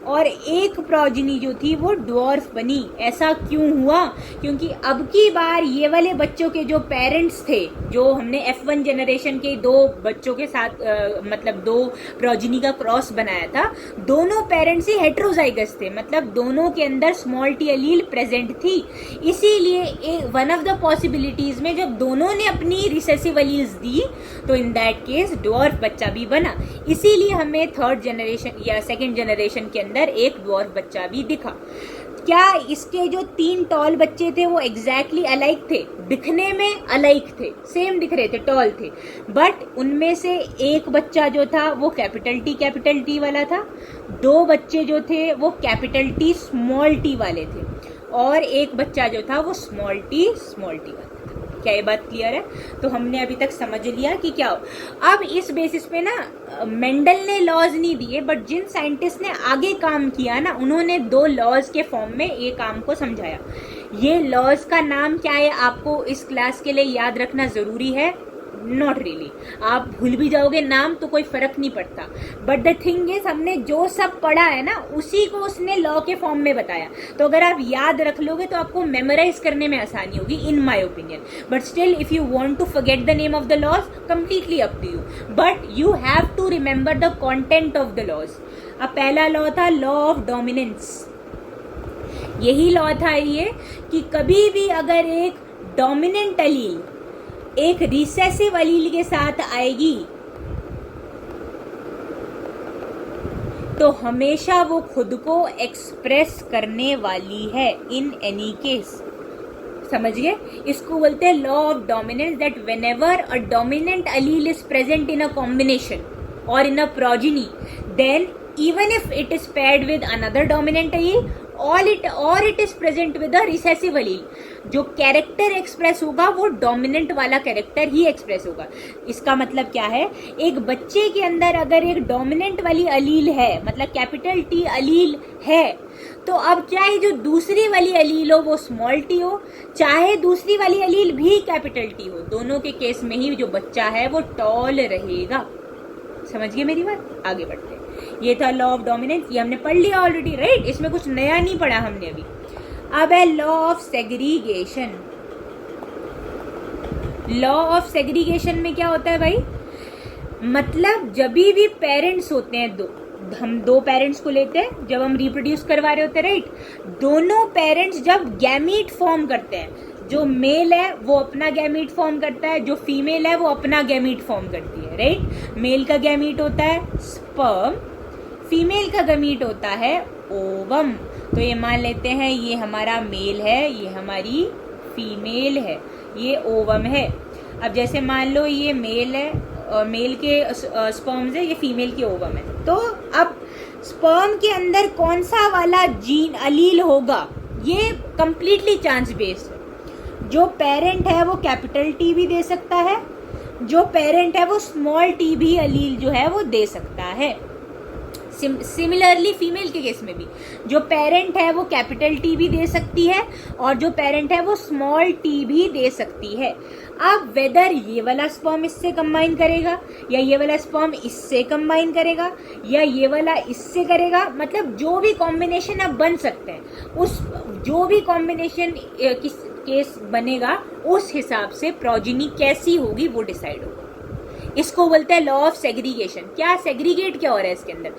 और 1 प्रोजिनी जो थी वो डॉर्फ बनी। ऐसा क्यों हुआ? क्योंकि अब की बार ये वाले बच्चों के जो पेरेंट्स थे, जो हमने F1 जनरेशन के 2 बच्चों के साथ मतलब 2 प्रोजिनी का क्रॉस बनाया था, दोनों पेरेंट्स ही हेटेरोजाइगस थे, मतलब दोनों के अंदर स्मॉल t अलील प्रेजेंट थी। इसीलिए वन ऑफ द पॉसिबिलिटीज में जब दोनों ने अपनी रिसेसिव अलील्स दी तो इन दैट केस डॉर्फ बच्चा भी बना। इसीलिए हमें 3rd जनरेशन या 2nd जनरेशन के अंदर एक डॉर्फ बच्चा भी दिखा। क्या इसके जो 3 टॉल बच्चे थे वो एग्जैक्टली अलाइक थे? दिखने में अलाइक थे, सेम दिख रहे थे, टॉल थे, बट उनमें से एक बच्चा जो था वो कैपिटल T वाला था, 2 बच्चे जो थे वो कैपिटल T स्मॉल t वाले थे और एक बच्चा जो था वो स्मॉल t वाला था। क्या ये बात क्लियर है? तो हमने अभी तक समझ लिया कि क्या हो। अब इस बेसिस पे ना मेंडल ने लॉज नहीं दिए, बट जिन साइंटिस्ट ने आगे काम किया ना उन्होंने 2 लॉज के फॉर्म में ये काम को समझाया। ये लॉज का नाम क्या है आपको इस क्लास के लिए याद रखना जरूरी है? नॉट रियली, आप भूल भी जाओगे नाम तो कोई फर्क नहीं पड़ता, बट द थिंग इज हमने जो सब पढ़ा है ना उसी को उसने लॉ के फॉर्म में बताया। तो अगर आप याद रख लोगे तो आपको मेमोराइज करने में आसानी होगी, in my opinion. But still if you want to forget the name of the laws, completely up to you, but you have to remember the content of the laws. अब पहला लॉ था law of dominance. यही law था ये कि कभी भी अगर एक डोमिनेंट अलील एक रिसेसिव अलील के साथ आएगी तो हमेशा वो खुद को एक्सप्रेस करने वाली है इन एनी केस। समझ गए? इसको बोलते हैं law of dominance, that whenever a dominant allele is present in a combination और in a progeny, then even if it is paired with another dominant allele or it is present with a recessive allele, जो character express होगा वो dominant वाला character ही express होगा। इसका मतलब क्या है? एक बच्चे के अंदर अगर एक डोमिनेंट वाली अलील है, मतलब कैपिटल T अलील है, तो अब चाहे जो दूसरी वाली अलील हो वो स्मॉल t हो, चाहे दूसरी वाली अलील भी कैपिटल T हो, दोनों के केस में ही जो बच्चा है वो टॉल रहेगा। समझ गए मेरी बात? आगे बढ़ते हैं। ये था लॉ ऑफ डोमिनेंस, ये हमने पढ़ लिया ऑलरेडी, राइट? इसमें कुछ नया नहीं पढ़ा हमने अभी। अब है law of segregation. Law of segregation में क्या होता है भाई? मतलब जब भी पेरेंट्स होते हैं हम 2 पेरेंट्स को लेते हैं जब हम रिप्रोड्यूस करवा रहे होते हैं, राइट? दोनों पेरेंट्स जब गैमीट फॉर्म करते हैं, जो मेल है वो अपना गैमीट फॉर्म करता है, जो फीमेल है वो अपना गैमीट फॉर्म करती है, राइट? मेल का गैमीट होता है स्पर्म, फीमेल का गैमीट होता है ओवम। तो ये मान लेते हैं ये हमारा मेल है, ये हमारी फीमेल है, ये ओवम है। अब जैसे मान लो ये मेल है, मेल के स्पर्म्स है, ये फीमेल के ओवम है, तो अब स्पर्म के अंदर कौन सा वाला जीन अलील होगा ये कंप्लीटली चांस बेस्ड है। जो पेरेंट है वो कैपिटल T भी दे सकता है, जो पेरेंट है वो स्मॉल t भी अलील जो है वो दे सकता है। सिमिलरली फीमेल के केस में भी जो पेरेंट है वो कैपिटल टी भी दे सकती है और जो पेरेंट है वो स्मॉल टी भी दे सकती है। अब वेदर ये वाला स्पर्म इससे कंबाइन करेगा या ये वाला स्पर्म इससे कंबाइन करेगा या ये वाला इससे करेगा, मतलब जो भी कॉम्बिनेशन अब बन सकते हैं उस जो भी कॉम्बिनेशन किस केस बनेगा उस हिसाब से प्रोजिनी कैसी होगी वो डिसाइड होगा। इसको बोलते हैं लॉ ऑफ सेग्रीगेशन। क्या सेग्रीगेट क्या हो रहा है इसके अंदर,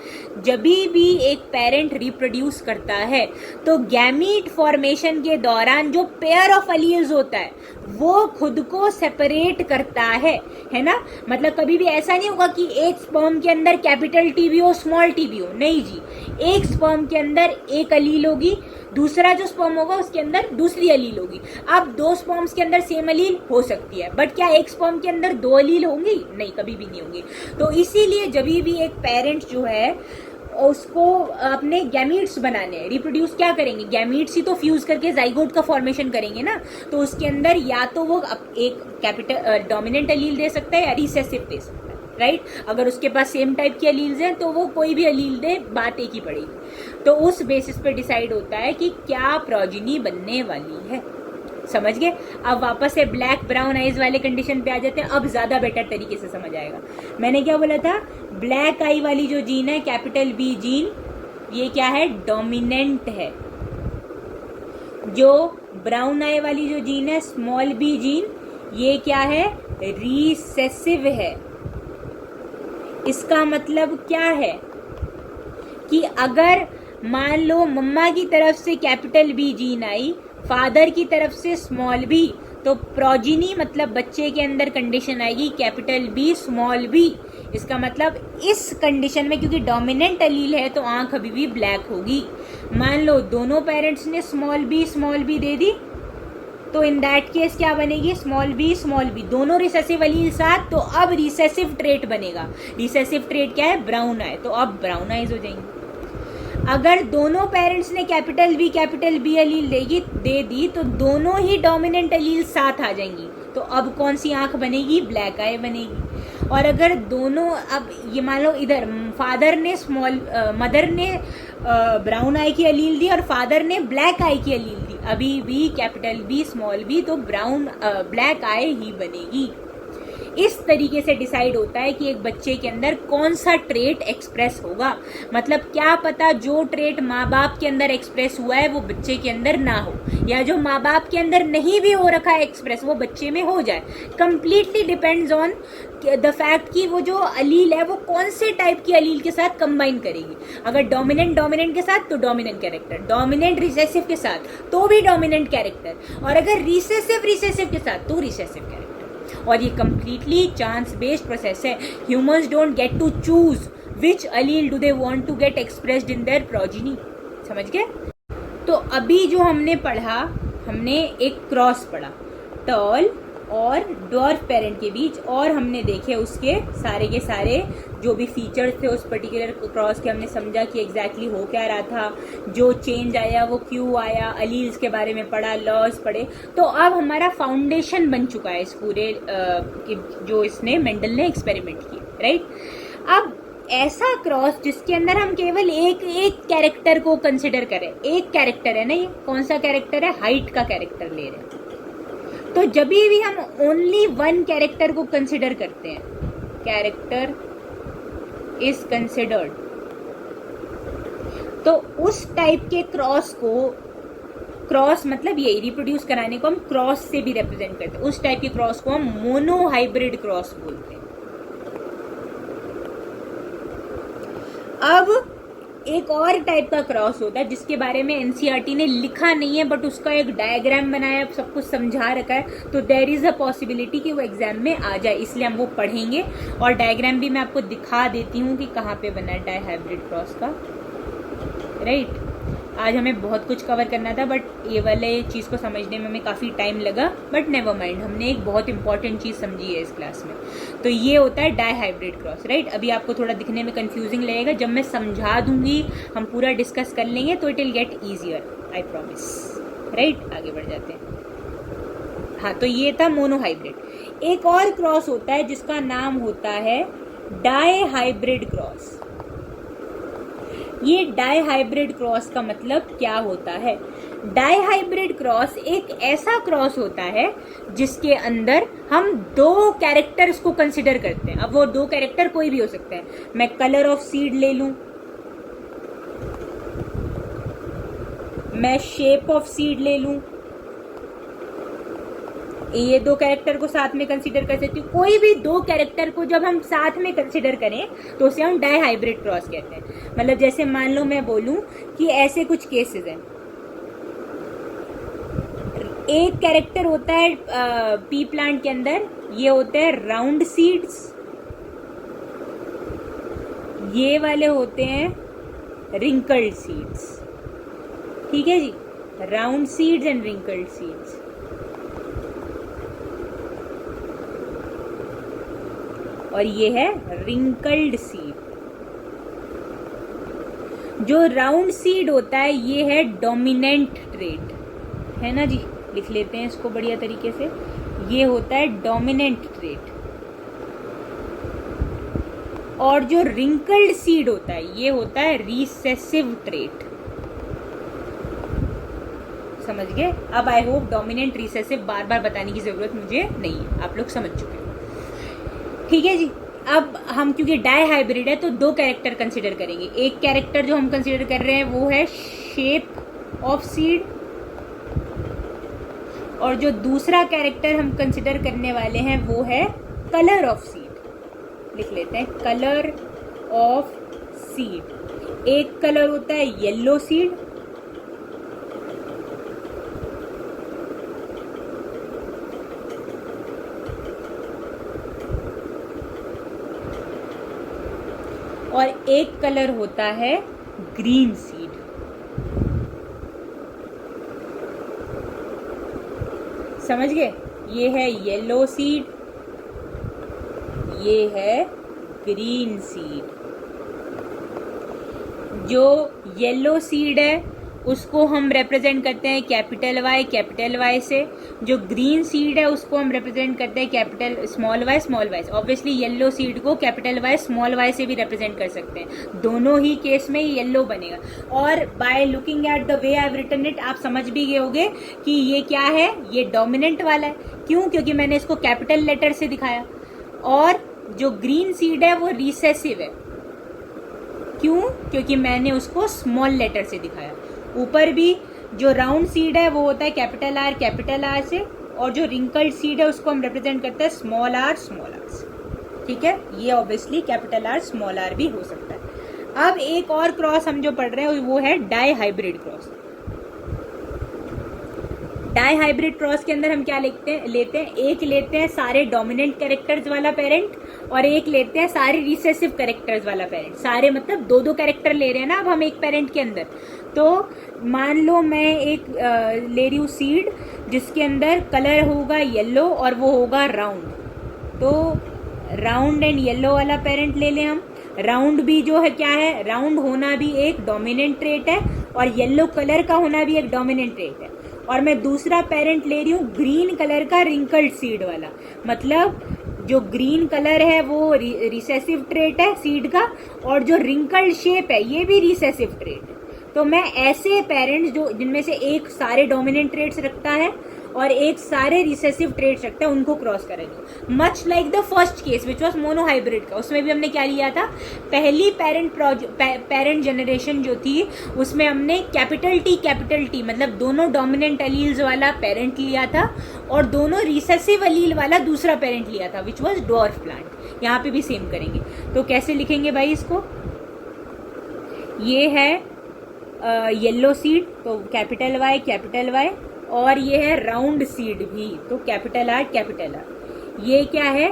जब भी एक पेरेंट रिप्रोड्यूस करता है तो गैमीट फॉर्मेशन के दौरान जो पेयर ऑफ अलील्स होता है वो खुद को सेपरेट करता है ना। मतलब कभी भी ऐसा नहीं होगा कि एक स्पर्म के अंदर कैपिटल टी भी हो स्मॉल टी भी हो, नहीं जी, एक स्पर्म के अंदर एक अलील होगी, दूसरा जो स्पर्म होगा उसके अंदर दूसरी अलील होगी। अब दो स्पर्म्स के अंदर सेम अलील हो सकती है, बट क्या एक स्पर्म के अंदर दो अलील होंगी? नहीं, कभी भी नहीं होंगी। तो इसीलिए जब भी एक पेरेंट जो है उसको अपने गैमीट्स बनाने हैं, रिप्रोड्यूस क्या करेंगे, गैमीट्स ही तो फ्यूज करके जाइगोट का फॉर्मेशन करेंगे ना। तो उसके अंदर या तो वो एक कैपिटल डोमिनेंट अलील दे सकता है या रिसेसिव दे सकता है, राइट। अगर उसके पास सेम टाइप की अलील्स हैं तो वो कोई भी अलील दे, बात एक ही पड़ेगी। तो उस बेसिस पे डिसाइड होता है कि क्या प्रोजिनी बनने वाली है। समझ गए? अब वापस से ब्लैक ब्राउन आईज वाले कंडीशन पे आ जाते हैं। अब ज्यादा बेटर तरीके से समझ आएगा। मैंने क्या बोला था, ब्लैक आई वाली जो जीन है कैपिटल बी जीन, ये क्या है, डोमिनेंट है। जो ब्राउन आई वाली जो जीन है स्मॉल बी जीन, ये क्या है, रिसेसिव है। इसका मतलब क्या है कि अगर मान लो मम्मा की तरफ से कैपिटल बी जीन आई, फादर की तरफ से स्मॉल बी, तो प्रोजिनी मतलब बच्चे के अंदर कंडीशन आएगी कैपिटल बी स्मॉल बी। इसका मतलब इस कंडीशन में क्योंकि डोमिनेंट अलील है तो आंख अभी भी ब्लैक होगी। मान लो दोनों पेरेंट्स ने स्मॉल बी दे दी, तो इन दैट केस क्या बनेगी, स्मॉल बी दोनों रिसेसिव अलील साथ, तो अब रिसेसिव ट्रेट बनेगा। रिसेसिव ट्रेट क्या है, ब्राउन आई, तो अब ब्राउन आईज हो जाएंगी। अगर दोनों पेरेंट्स ने कैपिटल बी अलील दे दी तो दोनों ही डोमिनेंट अलील साथ आ जाएंगी, तो अब कौन सी आंख बनेगी, ब्लैक आई बनेगी। और अगर दोनों, अब ये मान लो इधर फादर ने मदर ने ब्राउन आई की अलील दी और फादर ने ब्लैक आई की अलील दी, अभी भी कैपिटल बी स्मॉल बी, तो ब्लैक आई ही बनेगी। इस तरीके से डिसाइड होता है कि एक बच्चे के अंदर कौन सा ट्रेट एक्सप्रेस होगा। मतलब क्या पता जो ट्रेट माँ बाप के अंदर एक्सप्रेस हुआ है वो बच्चे के अंदर ना हो, या जो माँ बाप के अंदर नहीं भी हो रखा है एक्सप्रेस वो बच्चे में हो जाए। Completely depends on the fact कि वो जो अलील है वो कौन से टाइप की अलील के साथ कंबाइन करेगी। अगर डोमिनेंट के साथ तो डोमिनेंट कैरेक्टर, डोमिनेंट रिसेसिव के साथ तो भी डोमिनेंट कैरेक्टर, और अगर रिसेसिव के साथ तो रिसेसिव कैरेक्टर। और ये कंप्लीटली चांस बेस्ड प्रोसेस है। Humans don't get to choose which allele do they want to get expressed in their progeny. समझ गए? तो अभी जो हमने पढ़ा, हमने एक क्रॉस पढ़ा टॉल और ड्वार्फ पेरेंट के बीच, और हमने देखे उसके सारे के सारे जो भी फीचर्स थे उस पर्टिकुलर क्रॉस के, हमने समझा कि एग्जैक्टली हो क्या रहा था, जो चेंज आया वो क्यों आया, अलील्स के बारे में पढ़ा, लॉज पढ़े। तो अब हमारा फाउंडेशन बन चुका है इस पूरे जो इसने मेंडल ने एक्सपेरिमेंट किए, राइट। अब ऐसा क्रॉस जिसके अंदर हम केवल एक कैरेक्टर को कंसिडर करें, एक कैरेक्टर है ना, ये कौन सा कैरेक्टर है, हाइट का कैरेक्टर ले रहे हैं। तो जब भी हम ओनली वन कैरेक्टर को कंसिडर करते हैं, कैरेक्टर इज कंसिडर्ड, तो उस टाइप के क्रॉस को, क्रॉस मतलब ये रिप्रोड्यूस कराने को हम क्रॉस से भी रिप्रेजेंट करते हैं, उस टाइप के क्रॉस को हम मोनोहाइब्रिड क्रॉस बोलते हैं। अब एक और टाइप का क्रॉस होता है जिसके बारे में एनसीईआरटी ने लिखा नहीं है, बट उसका एक डायग्राम बनाया, सब कुछ समझा रखा है, तो देयर इज अ पॉसिबिलिटी कि वो एग्जाम में आ जाए, इसलिए हम वो पढ़ेंगे। और डायग्राम भी मैं आपको दिखा देती हूँ कि कहाँ पे बना है डायहाइब्रिड क्रॉस का, राइट। आज हमें बहुत कुछ कवर करना था, बट ये वाले चीज़ को समझने में हमें काफ़ी टाइम लगा, बट नेवर माइंड, हमने एक बहुत इंपॉर्टेंट चीज़ समझी है इस क्लास में। तो ये होता है डायहाइब्रिड क्रॉस, राइट। अभी आपको थोड़ा दिखने में कंफ्यूजिंग लगेगा, जब मैं समझा दूंगी, हम पूरा डिस्कस कर लेंगे तो it will get easier, I promise, right. आगे बढ़ जाते हैं। हाँ, तो ये था मोनोहाइब्रिड। एक और क्रॉस होता है जिसका नाम होता है डायहाइब्रिड क्रॉस। ये डाईहाइब्रिड क्रॉस का मतलब क्या होता है? डाईहाइब्रिड क्रॉस एक ऐसा क्रॉस होता है जिसके अंदर हम दो कैरेक्टर्स को कंसिडर करते हैं। अब वो दो कैरेक्टर कोई भी हो सकते हैं। मैं कलर ऑफ सीड ले लूं, मैं शेप ऑफ सीड ले लूं, ये दो कैरेक्टर को साथ में कंसीडर कर सकती हूँ। कोई भी दो कैरेक्टर को जब हम साथ में कंसीडर करें तो उसे हम डाईहाइब्रिड क्रॉस कहते हैं। मतलब जैसे मान लो मैं बोलूं कि ऐसे कुछ केसेस हैं। एक कैरेक्टर होता है पी प्लांट के अंदर, ये होते हैं राउंड सीड्स, ये वाले होते हैं रिंकल्ड सीड्स। ठीक है जी, round seeds and wrinkled seeds. और ये है रिंकल्ड सीड। जो राउंड सीड होता है ये है डोमिनेंट ट्रेट, है ना जी। लिख लेते हैं इसको बढ़िया तरीके से। ये होता है डोमिनेंट ट्रेट। और जो रिंकल्ड सीड होता है ये होता है रिसेसिव ट्रेट। समझ गए? अब आई होप डोमिनेंट रिसेसिव बार बार बताने की जरूरत मुझे नहीं है, आप लोग समझ चुके हो। ठीक है जी। अब हम क्योंकि डाईहाइब्रिड है तो दो कैरेक्टर कंसिडर करेंगे। एक कैरेक्टर जो हम कंसिडर कर रहे हैं वो है शेप ऑफ सीड, और जो दूसरा कैरेक्टर हम कंसिडर करने वाले हैं वो है कलर ऑफ सीड। लिख लेते हैं कलर ऑफ सीड। एक कलर होता है येलो सीड, और एक कलर होता है ग्रीन सीड। समझ गए? ये है येलो सीड, ये है ग्रीन सीड। जो येलो सीड है उसको हम रिप्रेजेंट करते हैं कैपिटल वाई से। जो ग्रीन सीड है उसको हम रिप्रेजेंट करते हैं capital small Y. Obviously yellow seed को कैपिटल वाई स्मॉल वाई से भी रिप्रेजेंट कर सकते हैं। दोनों ही केस में येलो बनेगा। और by looking at the way I have written it आप समझ भी गए होंगे कि ये क्या है, ये डोमिनेंट वाला है। क्यों? क्योंकि मैंने इसको कैपिटल लेटर से दिखाया। और जो ग्रीन सीड है वो रिसेसिव है। क्यों? क्योंकि मैंने उसको स्मॉल लेटर से दिखाया। ऊपर भी जो राउंड सीड है वो होता है कैपिटल आर से, और जो रिंकल्ड सीड है उसको हम रिप्रेजेंट करते हैं स्मॉल आर से। ठीक है, ये obviously capital R small R भी हो सकता है। अब एक और क्रॉस हम जो पढ़ रहे हैं वो है डाईहाइब्रिड क्रॉस। डाईहाइब्रिड क्रॉस के अंदर हम क्या लेते हैं एक लेते हैं सारे डोमिनेंट कैरेक्टर्स वाला पेरेंट, और एक लेते हैं सारे रिसेसिव कैरेक्टर्स वाला पेरेंट। सारे मतलब दो दो कैरेक्टर ले रहे हैं ना अब हम एक पेरेंट के अंदर। तो मान लो मैं एक ले रही हूँ सीड जिसके अंदर कलर होगा येलो और वो होगा राउंड। तो राउंड एंड येलो वाला पेरेंट ले लें हम। राउंड भी जो है क्या है, राउंड होना भी एक डोमिनेंट ट्रेट है और येलो कलर का होना भी एक डोमिनेंट ट्रेट है। और मैं दूसरा पेरेंट ले रही हूँ ग्रीन कलर का रिंकल्ड सीड वाला। मतलब जो ग्रीन कलर है वो रिसेसिव ट्रेट है सीड का, और जो रिंकल्ड शेप है ये भी रिसेसिव ट्रेट है। तो मैं ऐसे पेरेंट्स जो जिनमें से एक सारे डोमिनेंट ट्रेट्स रखता है और एक सारे रिसेसिव ट्रेट्स रखता है उनको क्रॉस करेंगे। Much like the first case which was monohybrid का। उसमें भी हमने क्या लिया था, पहली पेरेंट जनरेशन जो थी उसमें हमने कैपिटल टी मतलब दोनों डोमिनेंट अलील्स वाला पेरेंट लिया था और दोनों रिसेसिव अलील वाला दूसरा पेरेंट लिया था विच वॉज ड्वार्फ प्लांट। यहाँ पे भी सेम करेंगे। तो कैसे लिखेंगे भाई इसको, ये है येलो सीड तो कैपिटल वाई, और ये है राउंड सीड भी तो कैपिटल आर। ये क्या है,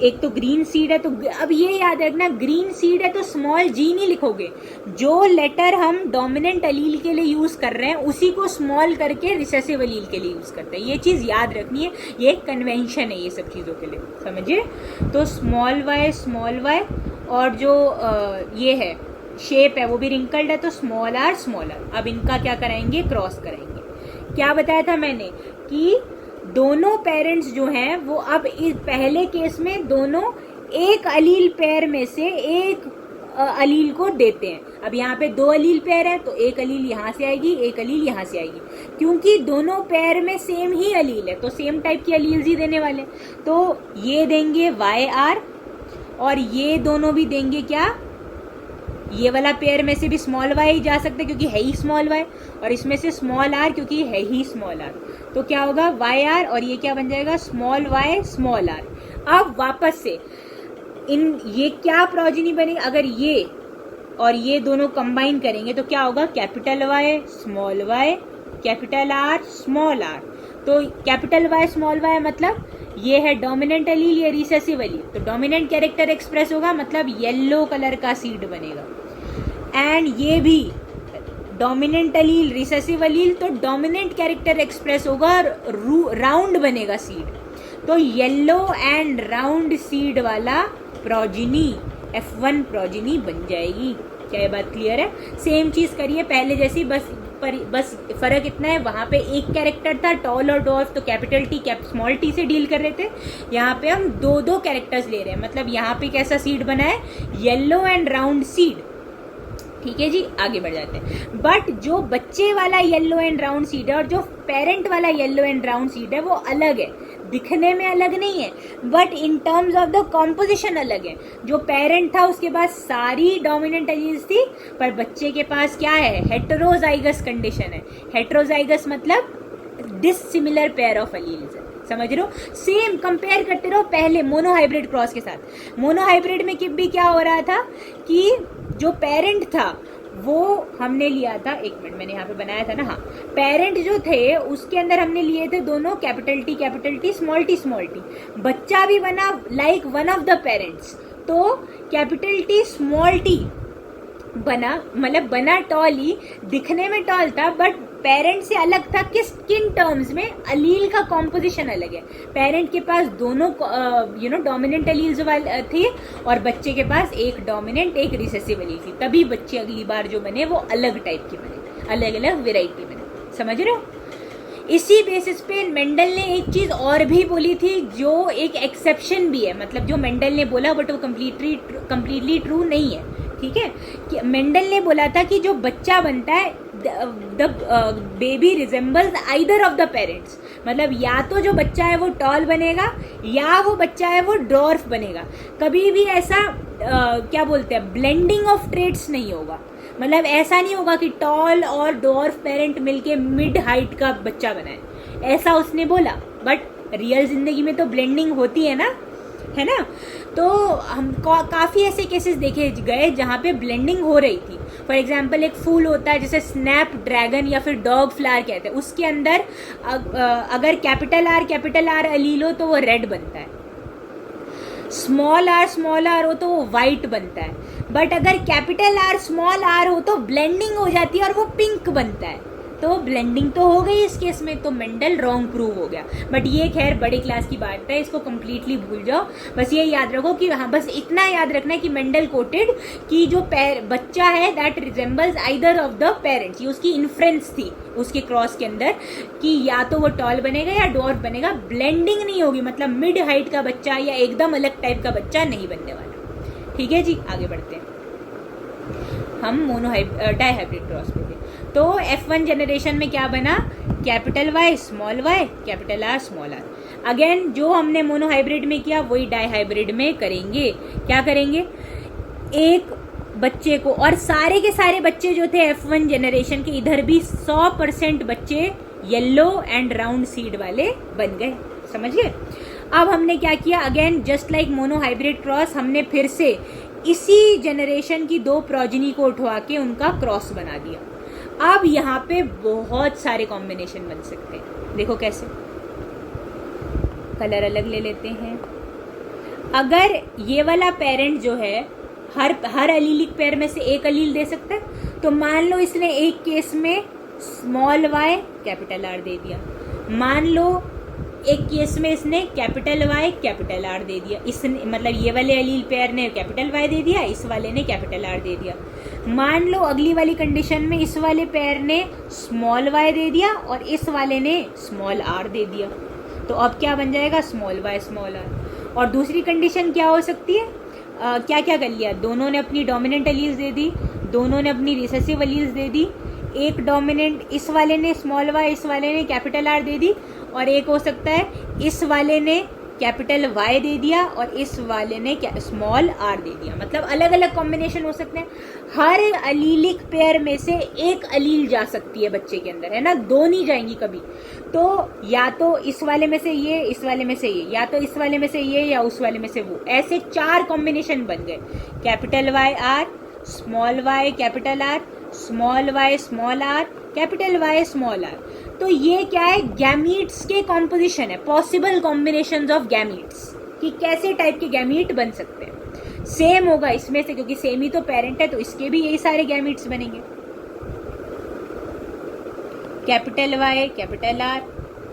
एक तो ग्रीन सीड है। तो अब ये याद रखना, ग्रीन सीड है तो स्मॉल जी नहीं लिखोगे। जो लेटर हम डोमिनेंट अलील के लिए यूज कर रहे हैं उसी को स्मॉल करके रिसेसिव अलील के लिए यूज करते हैं। ये चीज याद रखनी है, ये एक कन्वेंशन है ये सब चीजों के लिए, समझिए। तो स्मॉल वाई और जो ये है शेप है वो भी रिंकल्ड है तो स्मॉल आर। अब इनका क्या कराएंगे, क्रॉस कराएंगे। क्या बताया था मैंने कि दोनों पेरेंट्स जो हैं वो अब इस पहले केस में दोनों एक अलील पेयर में से एक अलील को देते हैं। अब यहाँ पे 2 अलील पेयर है तो एक अलील यहाँ से आएगी, एक अलील यहाँ से आएगी, क्योंकि दोनों पेयर में सेम ही अलील है तो सेम टाइप की अलील्स ही देने वाले। तो ये देंगे YR और ये दोनों भी देंगे क्या, ये वाला पेयर में से भी स्मॉल y जा सकता है क्योंकि है ही स्मॉल y, और इसमें से स्मॉल r क्योंकि है ही स्मॉल r। तो क्या होगा YR और ये क्या बन जाएगा स्मॉल y स्मॉल r। अब वापस से ये क्या प्रोजिनी बनेगी, अगर ये और ये दोनों कंबाइन करेंगे तो क्या होगा capital Y small y capital R small r। तो कैपिटल Y स्मॉल y मतलब ये है डोमिनेंट अलील, ये रिसेसिव अलील, तो डोमिनेंट कैरेक्टर एक्सप्रेस होगा मतलब येलो कलर का सीड बनेगा। एंड ये भी डोमिनेंट अलील रिसेसिव अलील, तो डोमिनेंट कैरेक्टर एक्सप्रेस होगा, राउंड बनेगा सीड। तो येलो एंड राउंड सीड वाला प्रोजिनी F1 प्रोजिनी बन जाएगी। क्या ये बात क्लियर है? सेम चीज करिए पहले जैसी, बस फर्क इतना है, वहां पे एक कैरेक्टर था टॉल और डॉर्फ, तो कैपिटल टी स्मॉल टी से डील कर रहे थे। यहाँ पे हम 2 कैरेक्टर्स ले रहे हैं, मतलब यहाँ पे कैसा सीड बना है, येलो एंड राउंड सीड। ठीक है जी, आगे बढ़ जाते हैं। बट जो बच्चे वाला येलो एंड राउंड सीड है और जो पेरेंट वाला येलो एंड राउंड सीड है वो अलग है, दिखने में अलग नहीं है but in terms of the composition अलग है। जो पेरेंट था उसके पास सारी डोमिनेंट एलील्स थी, पर बच्चे के पास क्या है, हेटेरोजाइगस कंडीशन है। हेटेरोजाइगस मतलब डिसिमिलर पेयर ऑफ एलील्स है, समझ रहे हो? सेम कंपेयर करते रहो पहले मोनोहाइब्रिड क्रॉस के साथ। मोनोहाइब्रिड में भी क्या हो रहा था कि जो पेरेंट था वो हमने लिया था, एक मिनट मैंने यहाँ पे बनाया था ना, हाँ, पेरेंट जो थे उसके अंदर हमने लिए थे दोनों कैपिटल टी स्मॉल टी। बच्चा भी बना like one of the parents, तो कैपिटल टी स्मॉल टी बना, मतलब बना टॉल ही, दिखने में टॉल था बट पेरेंट से अलग था। किन टर्म्स में, अलील का कॉम्पोजिशन अलग है। पेरेंट के पास दोनों डोमिनेंट अलील्स थे और बच्चे के पास एक डोमिनेंट एक रिसेसिव अलील थी, तभी बच्चे अगली बार जो बने वो अलग टाइप के बने, अलग अलग वेराइटी बने। समझ रहे हो? इसी बेसिस पे मेंडल ने एक चीज और भी बोली थी जो एक एक्सेप्शन भी है, मतलब जो मेंडल ने बोला बट वो कंप्लीटली ट्रू नहीं है। ठीक है, कि मेंडल ने बोला था कि जो बच्चा बनता है the baby resembles either of the parents, मतलब या तो जो बच्चा है वो टॉल बनेगा या वो बच्चा है वो डॉर्फ बनेगा। कभी भी ऐसा क्या बोलते हैं, ब्लेंडिंग ऑफ ट्रेट्स नहीं होगा, मतलब ऐसा नहीं होगा कि टॉल और डॉर्फ पेरेंट मिलके मिड हाइट का बच्चा बनाए, ऐसा उसने बोला। बट रियल जिंदगी में तो ब्लेंडिंग होती है ना, है ना? तो हम काफ़ी ऐसे केसेस देखे गए जहाँ पे ब्लेंडिंग हो रही थी। फॉर एग्जांपल एक फूल होता है जैसे स्नैप ड्रैगन या फिर डॉग फ्लावर कहते हैं, उसके अंदर अगर कैपिटल आर अलील हो तो वो रेड बनता है, स्मॉल आर हो तो वो वाइट बनता है। बट अगर कैपिटल आर स्मॉल आर हो तो ब्लेंडिंग हो जाती है और वो पिंक बनता है। तो ब्लेंडिंग तो हो गई इस केस में, तो मेंडल रॉन्ग प्रूव हो गया। बट ये खैर बड़ी क्लास की बात है, इसको कंप्लीटली भूल जाओ। बस ये याद रखो कि हाँ, बस इतना याद रखना है कि मेंडल कोटेड कि जो बच्चा है that resembles either of the parents, ये उसकी इन्फ्रेंस थी उसके क्रॉस के अंदर कि या तो वो टॉल बनेगा या डॉर्फ बनेगा, ब्लेंडिंग नहीं होगी, मतलब मिड हाइट का बच्चा या एकदम अलग टाइप का बच्चा नहीं बनने वाला। ठीक है जी, आगे बढ़ते हैं। हम डाइहाइब्रिड क्रॉस पे थे, तो F1 जनरेशन में क्या बना, capital Y small y capital R small r। Again जो हमने मोनोहाइब्रिड में किया वही डाइहाइब्रिड में करेंगे। क्या करेंगे, एक बच्चे को, और सारे के सारे बच्चे जो थे F1 जनरेशन के इधर भी 100% बच्चे येलो एंड राउंड सीड वाले बन गए। समझ गए? अब हमने क्या किया, again just like monohybrid cross, हमने फिर से इसी जनरेशन की 2 प्रोजिनी को उठवा के उनका क्रॉस बना दिया। अब यहाँ पे बहुत सारे कॉम्बिनेशन बन सकते हैं। देखो कैसे, कलर अलग ले लेते हैं। अगर ये वाला पेरेंट जो है हर अलीलिक पेयर में से एक अलील दे सकता है, तो मान लो इसने एक केस में स्मॉल y कैपिटल R दे दिया, मान लो एक केस में इसने कैपिटल Y कैपिटल R दे दिया, इसने मतलब ये वाले अलील पेयर ने कैपिटल Y दे दिया, इस वाले ने कैपिटल R दे दिया। मान लो अगली वाली कंडीशन में इस वाले पेयर ने स्मॉल y दे दिया और इस वाले ने स्मॉल r दे दिया, तो अब क्या बन जाएगा, स्मॉल y स्मॉल r। और दूसरी कंडीशन क्या हो सकती है, क्या क्या कर लिया, दोनों ने अपनी डोमिनेंट एलील्स दे दी, दोनों ने अपनी रिसेसिव एलील्स दे दी, एक डोमिनेंट इस वाले ने स्मॉल वाई, इस वाले ने कैपिटल आर दे दी, और एक हो सकता है इस वाले ने कैपिटल वाई दे दिया और इस वाले ने स्मॉल आर दे दिया। मतलब अलग अलग कॉम्बिनेशन हो सकते हैं। हर अलीलिक पेयर में से एक अलील जा सकती है बच्चे के अंदर, है ना, दो नहीं जाएंगी कभी। तो या तो इस वाले में से ये, इस वाले में से ये, या तो इस वाले में से ये या उस वाले में से वो, ऐसे 4 कॉम्बिनेशन बन गए। Capital Y R, small Y capital R, small Y small R, capital Y small R. तो ये क्या है, गैमीट्स के कॉम्पोजिशन है, पॉसिबल कॉम्बिनेशंस ऑफ गैमीट्स, कि कैसे टाइप के गैमीट बन सकते हैं। सेम होगा इसमें से, क्योंकि सेम ही तो पेरेंट है, तो इसके भी यही सारे गैमीट्स बनेंगे। Capital Y capital R,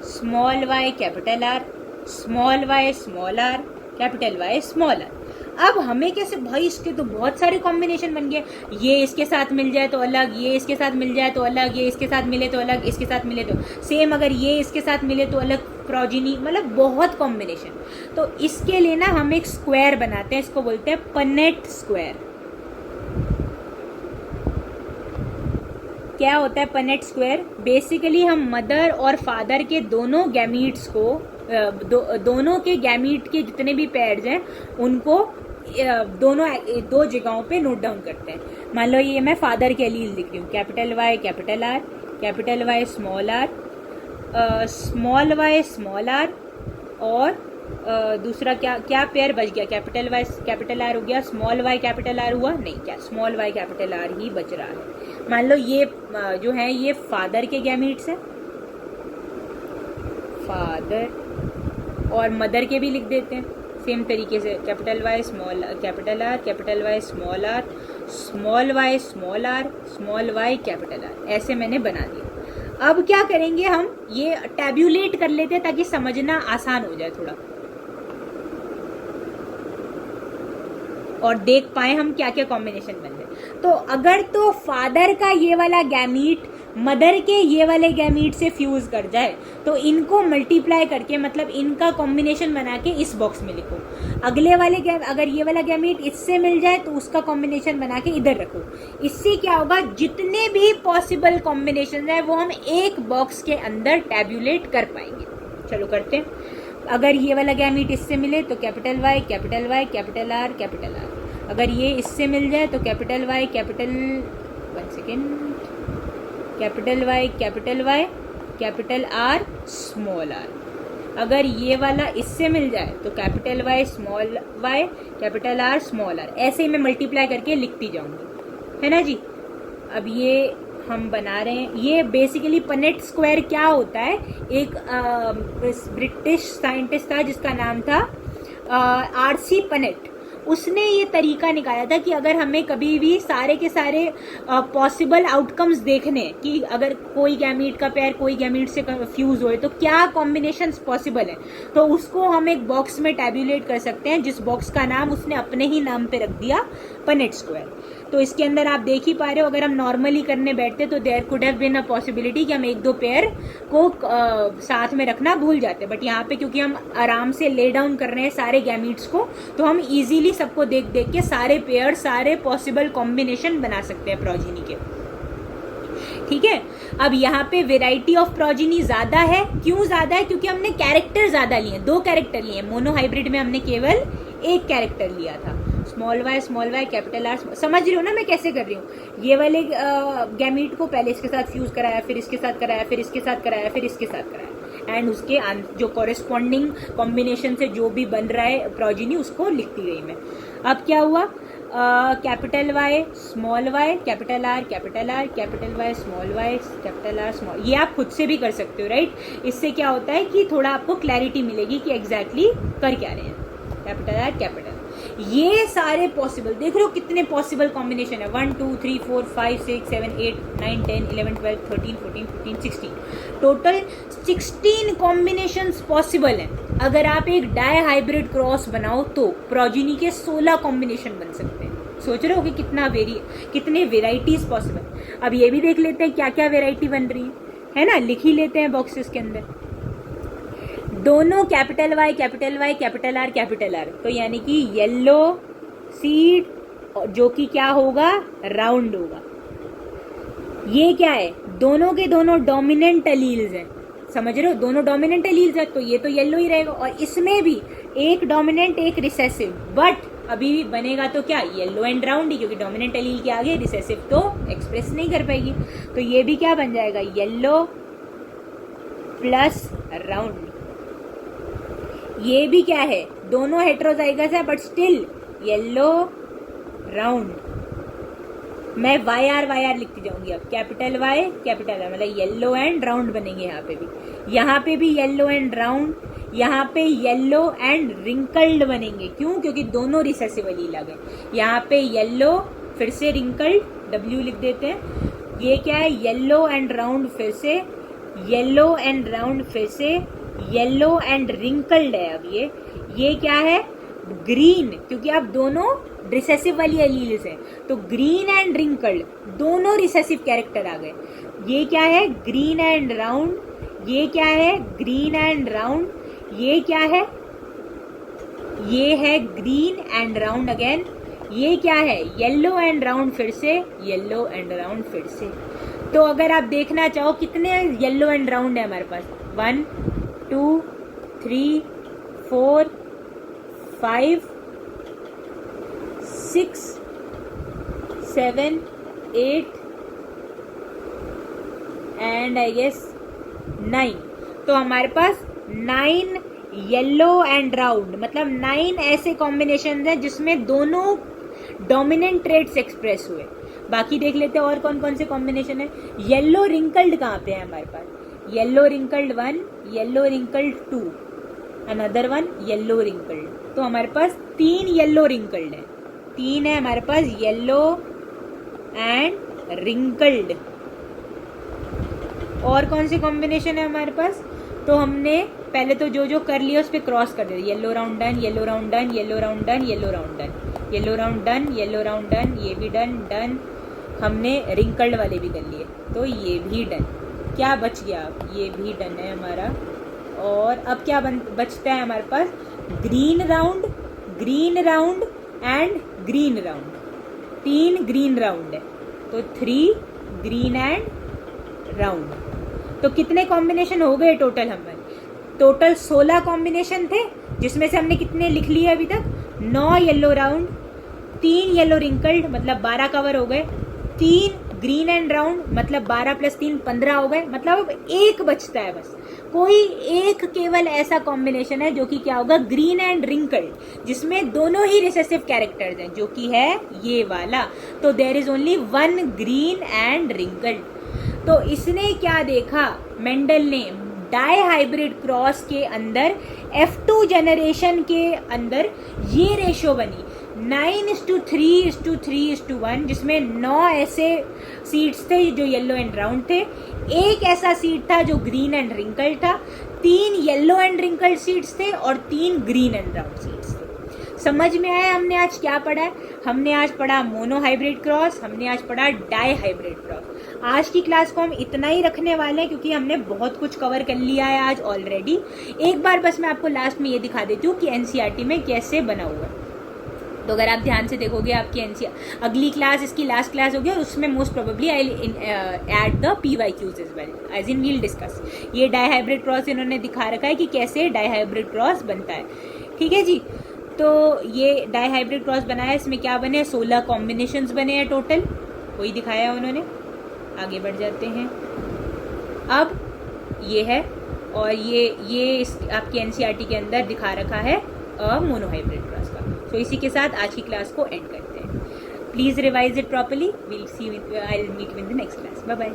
small Y capital R, small Y small R, capital Y small R. अब हमें कैसे, भाई इसके तो बहुत सारे कॉम्बिनेशन बन गए, ये इसके साथ मिल जाए तो अलग, ये इसके साथ मिल जाए तो अलग, ये इसके साथ मिले तो अलग, इसके साथ मिले तो सेम, अगर ये इसके साथ मिले तो अलग प्रोजिनी, मतलब बहुत कॉम्बिनेशन। तो इसके लिए ना हम एक स्क्वायर बनाते हैं, इसको बोलते हैं पनेट स्क्वायर। क्या होता है पनेट स्क्वायर? बेसिकली हम मदर और फादर के दोनों गैमीट्स को, दोनों के गैमीट के जितने भी पेयर्स हैं उनको दो जगहों पे नोट डाउन करते हैं। मान लो ये मैं फादर के एलील लिख रही हूँ, capital Y capital R, capital Y small R, small Y small R, और दूसरा क्या क्या पेयर बच गया, कैपिटल वाई कैपिटल आर हो गया, स्मॉल वाई कैपिटल आर हुआ नहीं, क्या स्मॉल वाई कैपिटल आर ही बच रहा है। मान लो ये जो है ये फादर के गैमीट्स है, फादर, और मदर के भी लिख देते हैं सेम तरीके से, capital Y small capital R, capital Y small R, small Y small R, small Y capital R, ऐसे मैंने बना दिया। अब क्या करेंगे, हम ये टैब्यूलेट कर लेते हैं ताकि समझना आसान हो जाए थोड़ा, और देख पाए हम क्या क्या कॉम्बिनेशन बन रहे। तो अगर तो फादर का ये वाला गैमीट मदर के ये वाले गैमीट से फ्यूज कर जाए तो इनको मल्टीप्लाई करके, मतलब इनका कॉम्बिनेशन बना के इस बॉक्स में लिखो। अगले वाले अगर ये वाला गैमीट इससे मिल जाए तो उसका कॉम्बिनेशन बना के इधर रखो। इससे क्या होगा, जितने भी पॉसिबल कॉम्बिनेशन है वो हम एक बॉक्स के अंदर टैब्यूलेट कर पाएंगे। चलो करते हैं। अगर ये वाला गैमीट इससे मिले तो capital Y capital Y capital R capital R. अगर ये इससे मिल जाए तो capital Y capital, one second, capital Y capital R small R. अगर ये वाला इससे मिल जाए तो capital Y capital R small R. ऐसे ही मैं मल्टीप्लाई करके लिखती जाऊंगी, है ना जी। अब ये हम बना रहे हैं, ये बेसिकली पनेट स्क्वायर क्या होता है, एक ब्रिटिश साइंटिस्ट था जिसका नाम था आरसी पनेट। उसने ये तरीका निकाला था कि अगर हमें कभी भी सारे के सारे पॉसिबल आउटकम्स देखने, कि अगर कोई गैमीट का पेयर कोई गैमीट से फ्यूज होए तो क्या कॉम्बिनेशंस पॉसिबल है, तो उसको हम एक बॉक्स में टैब्यूलेट कर सकते हैं, जिस बॉक्स का नाम उसने अपने ही नाम पे रख दिया, पनेट स्क्वायर। तो इसके अंदर आप देख ही पा रहे हो, अगर हम नॉर्मली करने बैठते तो there could have been a possibility कि हम एक दो पेयर को साथ में रखना भूल जाते, बट यहाँ पे क्योंकि हम आराम से ले डाउन कर रहे हैं सारे गैमीट्स को, तो हम इजीली सबको देख देख के सारे पेयर, सारे पॉसिबल कॉम्बिनेशन बना सकते हैं प्रोजिनी के। ठीक है, अब यहाँ पे वेराइटी ऑफ प्रोजिनी ज्यादा है। क्यों ज्यादा है? क्योंकि हमने कैरेक्टर ज्यादा लिए, 2 कैरेक्टर लिए। मोनोहाइब्रिड में हमने केवल एक कैरेक्टर लिया था, स्मॉल वाई कैपिटल आर। समझ रही हो ना मैं कैसे कर रही हूँ? ये वाले गैमीट को पहले इसके साथ फ्यूज कराया, फिर इसके साथ कराया, फिर इसके साथ कराया, फिर इसके साथ कराया, एंड उसके जो कॉरेस्पॉन्डिंग कॉम्बिनेशन से जो भी बन रहा है प्रोजिनी उसको लिखती गई मैं। अब क्या हुआ, capital Y small Y capital R capital Y small Y capital R small. ये आप खुद से भी कर सकते हो, राइट। इससे क्या होता है कि थोड़ा आपको क्लैरिटी मिलेगी कि एग्जैक्टली कर क्या रहे हैं। कैपिटल आर कैपिटल, ये सारे पॉसिबल, देख रहे हो कितने पॉसिबल कॉम्बिनेशन है, 1 2 3 4 5 6 7 8 9 10 11 12 13 14 15 16, टोटल 16 कॉम्बिनेशंस पॉसिबल हैं। अगर आप एक डाई हाइब्रिड क्रॉस बनाओ तो प्रोजिनी के 16 कॉम्बिनेशन बन सकते हैं। सोच रहे हो कि कितने वेराइटीज पॉसिबल। अब ये भी देख लेते हैं क्या क्या वेराइटी बन रही है ना, लिख ही लेते हैं बॉक्सेस के अंदर। दोनों कैपिटल वाई कैपिटल आर, तो यानी कि येलो सीड जो कि क्या होगा, राउंड होगा। ये क्या है, दोनों के दोनों डोमिनेंट एलील्स हैं, समझ रहे हो, दोनों डोमिनेंट एलील्स है, तो ये तो येलो ही रहेगा। और इसमें भी एक डोमिनेंट एक रिसेसिव, बट अभी भी बनेगा तो क्या, येलो एंड राउंड ही, क्योंकि डोमिनेंट एलील के आगे रिसेसिव तो एक्सप्रेस नहीं कर पाएगी। तो ये भी क्या बन जाएगा, येलो प्लस राउंड। ये भी क्या है, दोनों हेटेरोजाइगस है बट स्टिल येलो राउंड। मैं वाई आर लिखती जाऊंगी अब, कैपिटल वाई कैपिटल आर, मतलब येलो एंड राउंड बनेंगे। यहाँ पे भी येलो एंड राउंड, यहाँ पे येलो एंड रिंकल्ड बनेंगे। क्यों, क्योंकि दोनों रिसेसिव एलील आ गए। यहाँ पे येलो फिर से रिंकल्ड, डब्ल्यू लिख देते हैं। ये क्या है, येलो एंड राउंड फिर से, येलो एंड राउंड फिर से, येलो एंड रिंकल्ड है। अब ये क्या है, ग्रीन, क्योंकि अब दोनों रिसेसिव वाली एलील्स है, तो ग्रीन एंड रिंकल्ड दोनों रिसेसिव कैरेक्टर आ गए। ये क्या है, ग्रीन एंड राउंड, ये क्या है, ग्रीन एंड राउंड, ये क्या है, ये है ग्रीन एंड राउंड अगेन। ये क्या है, येलो एंड राउंड फिर से, येलो एंड राउंड फिर से। तो अगर आप देखना चाहो कितने येलो एंड राउंड है हमारे पास, 1 2 3 4 5 6 7 8 एंड आई गेस 9। तो हमारे पास 9 येलो एंड राउंड, मतलब 9 ऐसे कॉम्बिनेशन है जिसमें दोनों डोमिनेंट ट्रेट्स एक्सप्रेस हुए। बाकी देख लेते हैं और कौन कौन से कॉम्बिनेशन है। येलो रिंकल्ड कहाँ पे है हमारे पास, yellow wrinkled 1, yellow wrinkled 2, another 1 yellow wrinkled. तो हमारे पास 3 येलो रिंकल्ड है, 3 है हमारे पास येलो एंड रिंकल्ड। और कौन सी कॉम्बिनेशन है हमारे पास, तो हमने पहले तो जो जो कर लिया उस पर क्रॉस कर दिया। Yellow round done, yellow round done, yellow round done, yellow round done, yellow round done, yellow round done, ये भी डन डन। हमने रिंकल्ड वाले भी कर लिए, तो ये भी डन। क्या बच गया, ये भी डन है हमारा। और अब क्या बचता है हमारे पास, green round and green round. 3 green round है, तो 3 ग्रीन एंड राउंड। तो कितने कॉम्बिनेशन हो गए टोटल हमारे, टोटल 16 कॉम्बिनेशन थे, जिसमें से हमने कितने लिख लिए अभी तक, 9 येलो राउंड, 3 येलो रिंकल्ड, मतलब 12 कवर हो गए, 3 ग्रीन एंड राउंड, मतलब 12 + 3 15 हो गए। मतलब अब एक बचता है बस, कोई एक केवल ऐसा कॉम्बिनेशन है जो कि क्या होगा, ग्रीन एंड रिंकल्ड, जिसमें दोनों ही रिसेसिव कैरेक्टर्स हैं, जो कि है ये वाला। तो there is only 1 green and wrinkled. तो इसने क्या देखा, मेंडल ने डाई हाइब्रिड क्रॉस के अंदर F2 जनरेशन के अंदर ये रेशो बनी 9:3:3:1, जिसमें 9 ऐसे सीड्स थे जो येलो एंड राउंड थे, एक ऐसा सीड था जो ग्रीन एंड रिंकल्ड था, 3 येलो एंड रिंकल्ड सीड्स थे और 3 ग्रीन एंड राउंड सीड्स थे। समझ में आया हमने आज क्या पढ़ा है? हमने आज पढ़ा मोनो हाइब्रिड क्रॉस, हमने आज पढ़ा डाई हाइब्रिड क्रॉस। आज की क्लास को हम इतना ही रखने वाले हैं क्योंकि हमने बहुत कुछ कवर कर लिया है आज ऑलरेडी। एक बार बस मैं आपको लास्ट में ये दिखा देती हूँ कि एनसीईआरटी में कैसे बना हुआ है। तो अगर आप ध्यान से देखोगे आपकी अगली क्लास इसकी लास्ट क्लास होगी और उसमें most probably I add the PYQs as well, as in we'll discuss. ये डाई हाइब्रिड क्रॉस इन्होंने दिखा रखा है कि कैसे डाई हाइब्रिड क्रॉस बनता है। ठीक है जी, तो ये डाई हाइब्रिड क्रॉस बना है, इसमें क्या बने, 16 कॉम्बिनेशंस बने हैं टोटल, वही दिखाया है उन्होंने। आगे बढ़ जाते हैं। अब ये है और ये इस आपकी एनसीईआरटी के अंदर दिखा रखा है मोनो हाइब्रिड क्रॉस का। तो इसी के साथ आज की क्लास को एंड करते हैं। Please revise it properly. Will see, I will meet you in the next class. Bye bye.